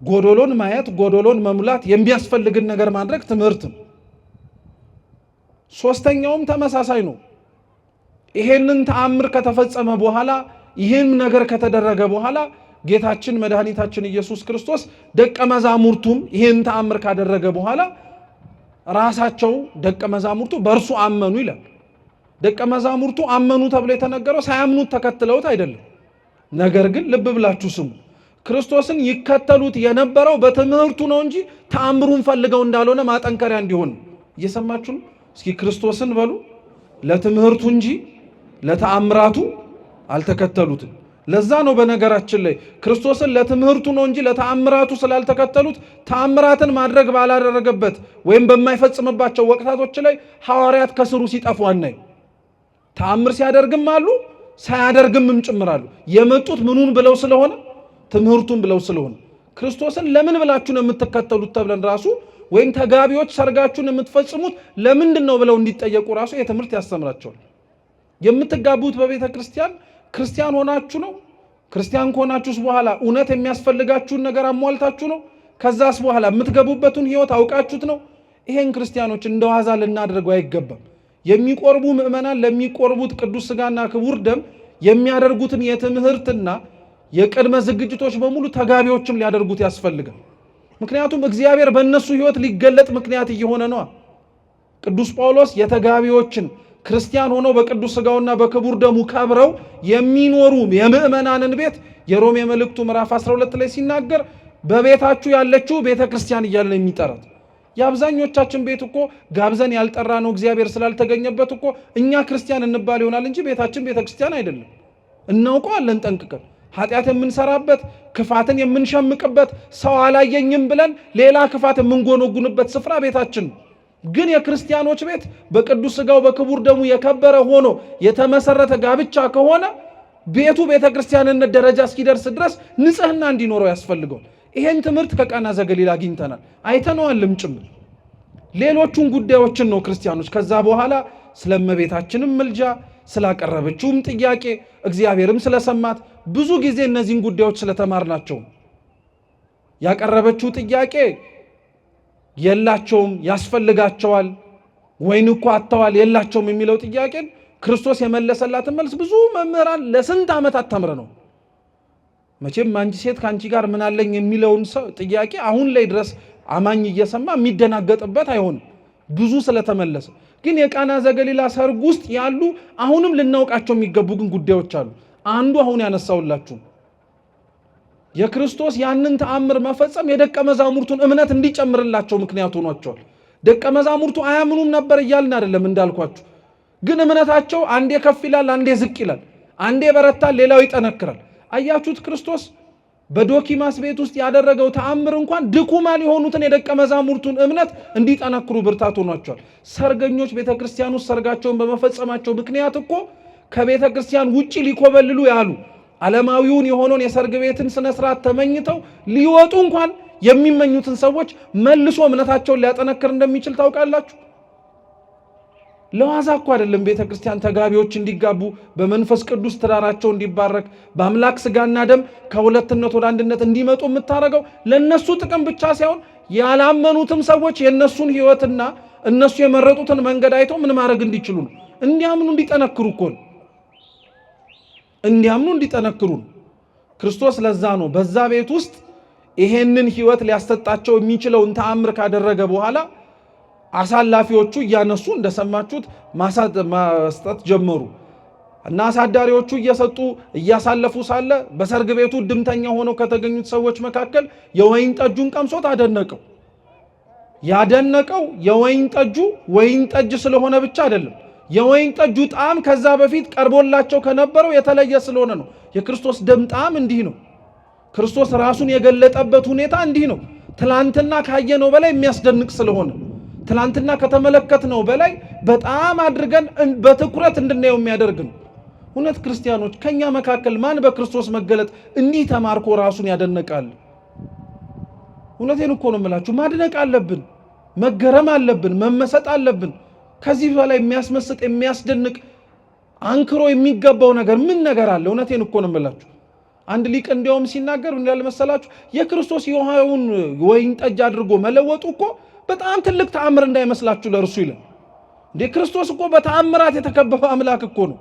A: ጎዶሎን ማየት፣ ጎዶሎን መሙላት፣ የሚያስፈልግን ነገር ማድረግ ትምህርት ነው። ሶስተኛውም ተመሳሳይ ነው። ይሄንን ተአምር ከተፈጸመ በኋላ ይህም ነገር ከተደረገ በኋላ ጌታችን መድኃኒታችን ኢየሱስ ክርስቶስ ደቀ መዛሙርቱም ይህን ተአምር ካደረገ በኋላ ራሳቸው ደቀ መዛሙርቱ በእርሱ አመኑ ይላል። ደቀ መዛሙርቱ አመኑ ተብሎ የተነገረው ሳያምኑት ተከትለውት አይደለም። ነገር ግን ልብ ብላችሁ ስሙ፣ ክርስቶስን ይከተሉት የነበረው በትምህርቱ ነው እንጂ ተአምሩን ፈልገው እንዳልሆነ ማጠንከሪያ እንዲሆን። እየሰማችሁ ነው? እስኪ ክርስቶስን በሉ። ለትምህርቱ እንጂ ለተአምራቱ አልተከተሉትም። ለዛ ነው በነገራችን ላይ ክርስቶስን ለትምህርቱ ነው እንጂ ለተአምራቱ ስላልተከተሉት ተአምራትን ማድረግ ባላደረገበት ወይም በማይፈጽምባቸው ወቅታቶች ላይ ሐዋርያት ከስሩ ሲጠፉ አናይ። ተአምር ሲያደርግም አሉ፣ ሳያደርግምም ጭምራሉ። የመጡት ምኑን ብለው ስለሆነ ትምህርቱን ብለው ስለሆነ ክርስቶስን ለምን ብላችሁ ነው የምትከተሉት ተብለን ራሱ ወይም ተጋቢዎች ሰርጋችሁን የምትፈጽሙት ለምንድን ነው ብለው እንዲጠየቁ ራሱ የትምህርት ያስተምራቸዋል። የምትጋቡት በቤተ ክርስቲያን ክርስቲያን ሆናችሁ ነው? ክርስቲያን ከሆናችሁስ በኋላ እውነት የሚያስፈልጋችሁን ነገር አሟልታችሁ ነው? ከዛስ በኋላ የምትገቡበትን ሕይወት አውቃችሁት ነው? ይሄን ክርስቲያኖች እንደዋዛ ልናደርገው አይገባም። የሚቆርቡ ምእመናን ለሚቆርቡት ቅዱስ ሥጋና ክቡር ደም የሚያደርጉትን የትምህርትና የቅድመ ዝግጅቶች በሙሉ ተጋቢዎችም ሊያደርጉት ያስፈልጋል። ምክንያቱም እግዚአብሔር በእነሱ ሕይወት ሊገለጥ ምክንያት እየሆነ ነው። ቅዱስ ጳውሎስ የተጋቢዎችን ክርስቲያን ሆነው በቅዱስ ሥጋውና በክቡር ደሙ ከብረው የሚኖሩ የምእመናንን ቤት የሮሜ መልእክቱ ምዕራፍ 12 ላይ ሲናገር በቤታችሁ ያለችው ቤተ ክርስቲያን እያለ ነው የሚጠራት። የአብዛኞቻችን ቤት እኮ ጋብዘን ያልጠራ ነው እግዚአብሔር ስላልተገኘበት እኮ እኛ ክርስቲያን እንባል ይሆናል እንጂ ቤታችን ቤተ ክርስቲያን አይደለም። እናውቀዋለን ጠንቅቀን። ኃጢአት የምንሰራበት፣ ክፋትን የምንሸምቅበት፣ ሰው አላየኝም ብለን ሌላ ክፋት የምንጎነጉንበት ስፍራ ቤታችን ነው። ግን የክርስቲያኖች ቤት በቅዱስ ሥጋው በክቡር ደሙ የከበረ ሆኖ የተመሰረተ ጋብቻ ከሆነ ቤቱ ቤተ ክርስቲያንነት ደረጃ እስኪደርስ ድረስ ንጽሕና እንዲኖረው ያስፈልገዋል። ይሄን ትምህርት ከቃና ዘገሊላ አግኝተናል፣ አይተነዋልም ጭምር። ሌሎቹን ጉዳዮችን ነው ክርስቲያኖች ከዛ በኋላ ስለ እመቤታችንም ምልጃ ስላቀረበችውም ጥያቄ እግዚአብሔርም ስለሰማት ብዙ ጊዜ እነዚህን ጉዳዮች ስለተማርናቸው ያቀረበችው ጥያቄ የላቸውም ያስፈልጋቸዋል ወይን እኮ አጥተዋል የላቸውም የሚለው ጥያቄን ክርስቶስ የመለሰላትን መልስ ብዙ መምህራን ለስንት ዓመታት ተምረው መቼም አንቺ ሴት ካንቺ ጋር ምን አለኝ የሚለውን ጥያቄ አሁን ላይ ድረስ አማኝ እየሰማ የሚደናገጥበት አይሆንም ብዙ ስለተመለሰ። ግን የቃና ዘገሊላ ሰርግ ውስጥ ያሉ አሁንም ልናውቃቸው የሚገቡ ግን ጉዳዮች አሉ። አንዱ አሁን ያነሳውላችሁ የክርስቶስ ያንን ተአምር መፈጸም የደቀ መዛሙርቱን እምነት እንዲጨምርላቸው ምክንያት ሆኗቸዋል። ደቀ መዛሙርቱ አያምኑም ነበር እያልን አይደለም እንዳልኳችሁ። ግን እምነታቸው አንዴ ከፍ ይላል፣ አንዴ ዝቅ ይላል፣ አንዴ በረታል፣ ሌላው ይጠነክራል። አያችሁት ክርስቶስ በዶኪማስ ቤት ውስጥ ያደረገው ተአምር እንኳን ድኩማን የሆኑትን የደቀ መዛሙርቱን እምነት እንዲጠነክሩ ብርታት ሆኗቸዋል። ሰርገኞች ቤተክርስቲያን ውስጥ ሰርጋቸውን በመፈጸማቸው ምክንያት እኮ ከቤተክርስቲያን ውጪ ሊኮበልሉ ያሉ ዓለማዊውን የሆነውን የሰርግ ቤትን ስነ ስርዓት ተመኝተው ሊወጡ እንኳን የሚመኙትን ሰዎች መልሶ እምነታቸውን ሊያጠነክር እንደሚችል ታውቃላችሁ። ለዋዛ እኮ አይደለም ቤተክርስቲያን ተጋቢዎች እንዲጋቡ በመንፈስ ቅዱስ ትዳራቸው እንዲባረክ በአምላክ ስጋና ደም ከሁለትነት ወደ አንድነት እንዲመጡ የምታረገው ለነሱ ጥቅም ብቻ ሳይሆን ያላመኑትም ሰዎች የነሱን ህይወትና እነሱ የመረጡትን መንገድ አይተው ምን ማድረግ እንዲችሉ ነው። እንዲያምኑ እንዲጠነክሩ እኮ ነው። እንዲያምኑ እንዲጠነክሩ ነው። ክርስቶስ ለዛ ነው በዛ ቤት ውስጥ ይሄንን ህይወት ሊያሰጣቸው የሚችለውን ተአምር ካደረገ በኋላ አሳላፊዎቹ እያነሱ እንደሰማችሁት ማስጠት ጀመሩ እና አሳዳሪዎቹ እየሰጡ እያሳለፉ ሳለ በሰርግ ቤቱ ድምተኛ ሆነው ከተገኙት ሰዎች መካከል የወይን ጠጁን ቀምሶት አደነቀው። ያደነቀው የወይን ጠጁ ወይን ጠጅ ስለሆነ ብቻ አይደለም። የወይን ጠጁ ጣዕም ከዛ በፊት ቀርቦላቸው ከነበረው የተለየ ስለሆነ ነው። የክርስቶስ ደም ጣዕም እንዲህ ነው። ክርስቶስ ራሱን የገለጠበት ሁኔታ እንዲህ ነው። ትላንትና ካየነው በላይ የሚያስደንቅ ስለሆነ ትላንትና ከተመለከትነው በላይ በጣም አድርገን በትኩረት እንድናየው የሚያደርግ ነው። እውነት ክርስቲያኖች ከኛ መካከል ማን በክርስቶስ መገለጥ እንዲህ ተማርኮ ራሱን ያደነቃል? እውነቴን እኮ ነው የምላችሁ። ማድነቅ አለብን፣ መገረም አለብን፣ መመሰጥ አለብን። ከዚህ በላይ የሚያስመስጥ የሚያስደንቅ አንክሮ የሚገባው ነገር ምን ነገር አለ? እውነቴን እኮ ነው የምላችሁ። አንድ ሊቅ እንዲያውም ሲናገር ምን ያለ መሰላችሁ? የክርስቶስ የውሃውን ወይን ጠጅ አድርጎ መለወጡ እኮ በጣም ትልቅ ተአምር እንዳይመስላችሁ ለእርሱ ይላል። እንዴ ክርስቶስ እኮ በተአምራት የተከበበ አምላክ እኮ ነው።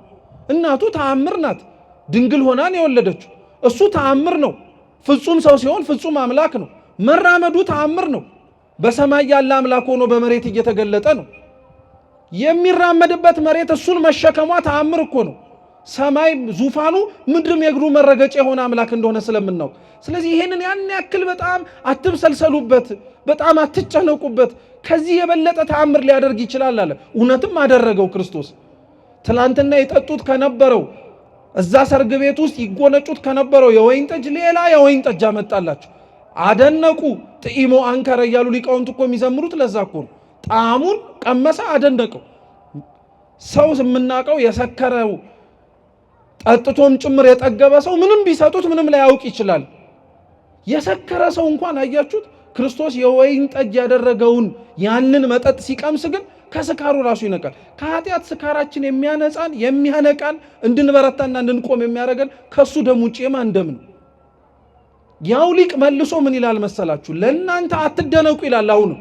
A: እናቱ ተአምር ናት፣ ድንግል ሆናን የወለደችው እሱ ተአምር ነው። ፍጹም ሰው ሲሆን ፍጹም አምላክ ነው። መራመዱ ተአምር ነው። በሰማይ ያለ አምላክ ሆኖ በመሬት እየተገለጠ ነው። የሚራመድበት መሬት እሱን መሸከሟ ተአምር እኮ ነው። ሰማይ ዙፋኑ ምድርም የእግሩ መረገጫ የሆነ አምላክ እንደሆነ ስለምናውቅ፣ ስለዚህ ይሄንን ያን ያክል በጣም አትብሰልሰሉበት፣ በጣም አትጨነቁበት። ከዚህ የበለጠ ተአምር ሊያደርግ ይችላል አለ። እውነትም አደረገው ክርስቶስ። ትላንትና የጠጡት ከነበረው እዛ ሰርግ ቤት ውስጥ ይጎነጩት ከነበረው የወይን ጠጅ ሌላ የወይን ጠጅ አመጣላቸው። አደነቁ። ጥኢሞ አንከረ እያሉ ሊቃውንት እኮ የሚዘምሩት ለዛ እኮ ነው። ጣዕሙን ቀመሰ፣ አደነቀው። ሰው የምናውቀው የሰከረው ጠጥቶም ጭምር የጠገበ ሰው ምንም ቢሰጡት ምንም ላያውቅ ይችላል። የሰከረ ሰው እንኳን አያችሁት ክርስቶስ የወይን ጠጅ ያደረገውን ያንን መጠጥ ሲቀምስ ግን ከስካሩ ራሱ ይነቃል። ከኃጢአት ስካራችን የሚያነጻን የሚያነቃን እንድንበረታና እንድንቆም የሚያደርገን ከሱ ደም ውጭ የማን ደም ነው? ያው ሊቅ መልሶ ምን ይላል መሰላችሁ? ለእናንተ አትደነቁ ይላል። አሁንም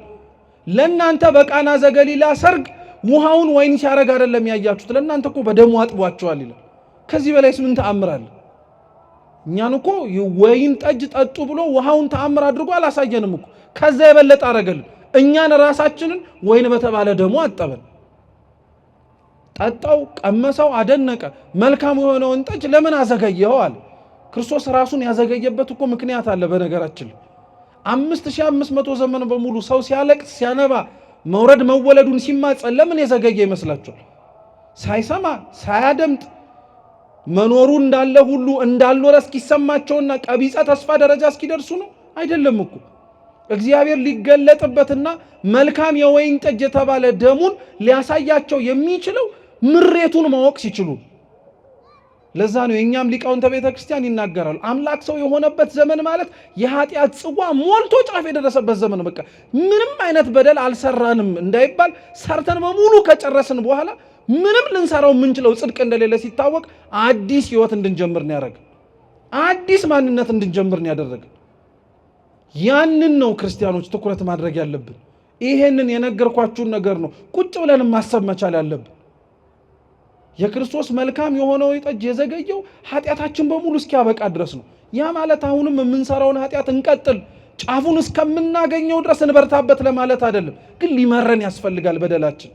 A: ለእናንተ በቃና ዘገሊላ ሰርግ ውሃውን ወይን ሲያረግ አይደለም ያያችሁት፣ ለእናንተ እኮ በደሙ አጥቧቸዋል ይላል። ከዚህ በላይስ ምን ተአምር አለ? እኛን እኮ ወይን ጠጅ ጠጡ ብሎ ውሃውን ተአምር አድርጎ አላሳየንም እኮ። ከዛ የበለጠ አረገልን። እኛን ራሳችንን ወይን በተባለ ደሙ አጠበን። ጠጣው፣ ቀመሰው፣ አደነቀ። መልካም የሆነውን ጠጅ ለምን አዘገየኸው አለ። ክርስቶስ ራሱን ያዘገየበት እኮ ምክንያት አለ። በነገራችን 5500 ዘመን በሙሉ ሰው ሲያለቅስ ሲያነባ መውረድ መወለዱን ሲማጸን ለምን የዘገየ ይመስላችኋል? ሳይሰማ ሳያደምጥ መኖሩ እንዳለ ሁሉ እንዳልኖረ እስኪሰማቸውና ቀቢጸ ተስፋ ደረጃ እስኪደርሱ ነው? አይደለም እኮ። እግዚአብሔር ሊገለጥበትና መልካም የወይን ጠጅ የተባለ ደሙን ሊያሳያቸው የሚችለው ምሬቱን ማወቅ ሲችሉ። ለዛ ነው የኛም ሊቃውንተ ቤተ ክርስቲያን ይናገራሉ። አምላክ ሰው የሆነበት ዘመን ማለት የኃጢአት ጽዋ ሞልቶ ጫፍ የደረሰበት ዘመን። በቃ ምንም አይነት በደል አልሰራንም እንዳይባል ሰርተን በሙሉ ከጨረስን በኋላ ምንም ልንሰራው የምንችለው ጽድቅ እንደሌለ ሲታወቅ አዲስ ህይወት እንድንጀምር ነው ያደረገ። አዲስ ማንነት እንድንጀምር ነው ያደረገ። ያንን ነው ክርስቲያኖች ትኩረት ማድረግ ያለብን። ይሄንን የነገርኳችሁን ነገር ነው ቁጭ ብለን ማሰብ መቻል ያለብን። የክርስቶስ መልካም የሆነው ጠጅ የዘገየው ኃጢአታችን በሙሉ እስኪያበቃ ድረስ ነው። ያ ማለት አሁንም የምንሰራውን ኃጢአት እንቀጥል ጫፉን እስከምናገኘው ድረስ እንበርታበት ለማለት አይደለም። ግን ሊመረን ያስፈልጋል በደላችን።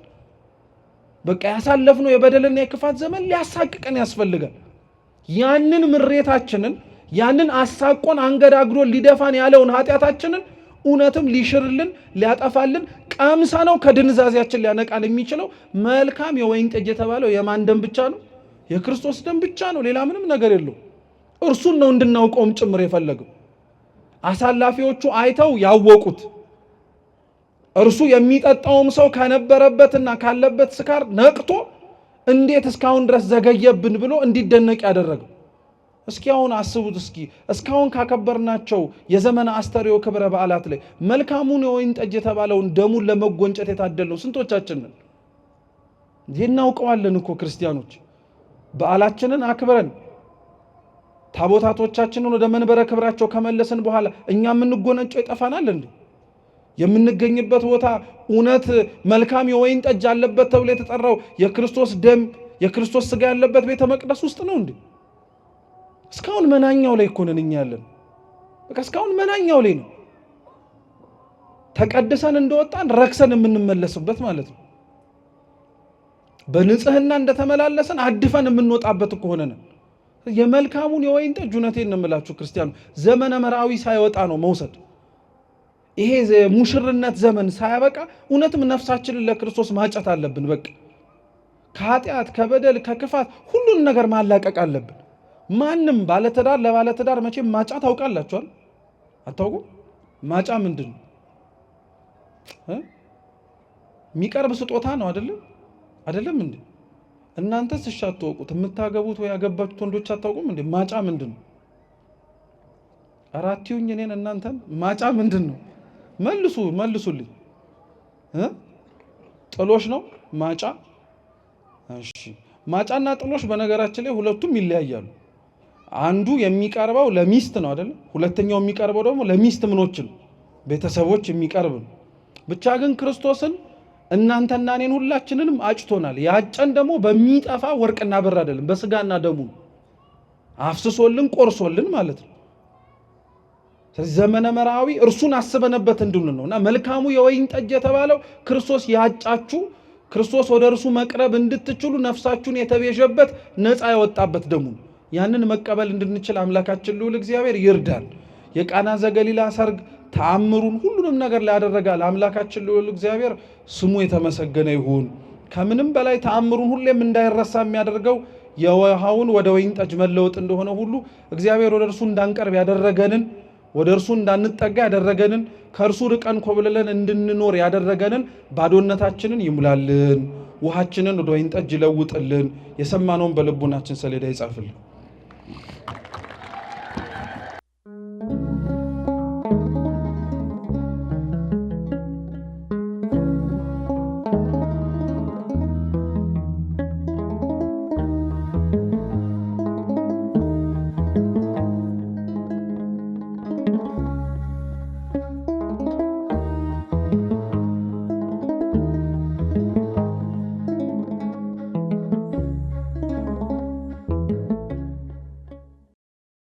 A: በቃ ያሳለፍነው የበደልና የክፋት ዘመን ሊያሳቅቀን ያስፈልጋል። ያንን ምሬታችንን ያንን አሳቆን አንገዳግዶ ሊደፋን ያለውን ኃጢአታችንን እውነትም ሊሽርልን ሊያጠፋልን ቀምሳ ነው ከድንዛዜያችን ሊያነቃን የሚችለው መልካም የወይን ጠጅ የተባለው የማን ደም ብቻ ነው? የክርስቶስ ደም ብቻ ነው። ሌላ ምንም ነገር የለው። እርሱን ነው እንድናውቀውም ጭምር የፈለገው። አሳላፊዎቹ አይተው ያወቁት እርሱ የሚጠጣውም ሰው ከነበረበትና ካለበት ስካር ነቅቶ እንዴት እስካሁን ድረስ ዘገየብን ብሎ እንዲደነቅ ያደረገው። እስኪ አሁን አስቡት። እስካሁን ካከበርናቸው የዘመነ አስተርእዮ ክብረ በዓላት ላይ መልካሙን የወይን ጠጅ የተባለውን ደሙን ለመጎንጨት የታደልነው ስንቶቻችን ነን? እናውቀዋለን እኮ ክርስቲያኖች። በዓላችንን አክብረን ታቦታቶቻችንን ወደ መንበረ ክብራቸው ከመለስን በኋላ እኛ የምንጎነጨው ይጠፋናል እንዴ? የምንገኝበት ቦታ እውነት መልካም የወይን ጠጅ አለበት ተብሎ የተጠራው የክርስቶስ ደም የክርስቶስ ሥጋ ያለበት ቤተ መቅደስ ውስጥ ነው እንዴ? እስካሁን መናኛው ላይ እኮ ነን እኛ ያለን። በቃ እስካሁን መናኛው ላይ ነው። ተቀድሰን እንደወጣን ረክሰን የምንመለስበት ማለት ነው። በንጽህና እንደተመላለሰን አድፈን የምንወጣበት እኮ ሆነን የመልካሙን የወይን ጠጅ እውነቴን ነው የምላችሁ ክርስቲያኑ ዘመነ መራዊ ሳይወጣ ነው መውሰድ። ይሄ ሙሽርነት ዘመን ሳያበቃ እውነትም ነፍሳችንን ለክርስቶስ ማጨት አለብን። በቃ ከኃጢአት ከበደል ከክፋት ሁሉን ነገር ማላቀቅ አለብን። ማንም ባለትዳር ለባለትዳር መቼም ማጫ ታውቃላችኋል? አታውቁም? ማጫ ምንድን ነው? የሚቀርብ ስጦታ ነው አይደለም እንዴ? እናንተስ እሺ አታውቁት? የምታገቡት ወይ ያገባችሁት ወንዶች አታውቁም እንዴ? ማጫ ምንድን ነው? አራቲውኝ እኔን እናንተን ማጫ ምንድን ነው? መልሱልኝ። ጥሎሽ ነው ማጫ? እሺ ማጫና ጥሎሽ በነገራችን ላይ ሁለቱም ይለያያሉ። አንዱ የሚቀርበው ለሚስት ነው አይደል? ሁለተኛው የሚቀርበው ደግሞ ለሚስት ምኖችን ቤተሰቦች የሚቀርብ ነው። ብቻ ግን ክርስቶስን እናንተና እኔን ሁላችንንም አጭቶናል። ያጨን ደግሞ በሚጠፋ ወርቅና ብር አይደለም፣ በስጋና ደሙ አፍስሶልን ቆርሶልን ማለት ነው። ስለዚህ ዘመነ መራዊ እርሱን አስበነበት እንድንል ነውና መልካሙ የወይን ጠጅ የተባለው ክርስቶስ ያጫችሁ ክርስቶስ ወደ እርሱ መቅረብ እንድትችሉ ነፍሳችሁን የተቤዠበት ነፃ ያወጣበት ደሙ ያንን መቀበል እንድንችል አምላካችን ልዑል እግዚአብሔር ይርዳል። የቃና ዘገሊላ ሰርግ ተአምሩን ሁሉንም ነገር ላይ ያደረጋል አምላካችን ልዑል እግዚአብሔር ስሙ የተመሰገነ ይሁን። ከምንም በላይ ተአምሩን ሁሌም እንዳይረሳ የሚያደርገው የውሃውን ወደ ወይን ጠጅ መለወጥ እንደሆነ ሁሉ እግዚአብሔር ወደ እርሱ እንዳንቀርብ ያደረገንን ወደ እርሱ እንዳንጠጋ ያደረገንን ከእርሱ ርቀን ኮብልለን እንድንኖር ያደረገንን ባዶነታችንን ይሙላልን። ውሃችንን ወደ ወይን ጠጅ ይለውጥልን። የሰማነውን በልቡናችን ሰሌዳ ይጻፍልን።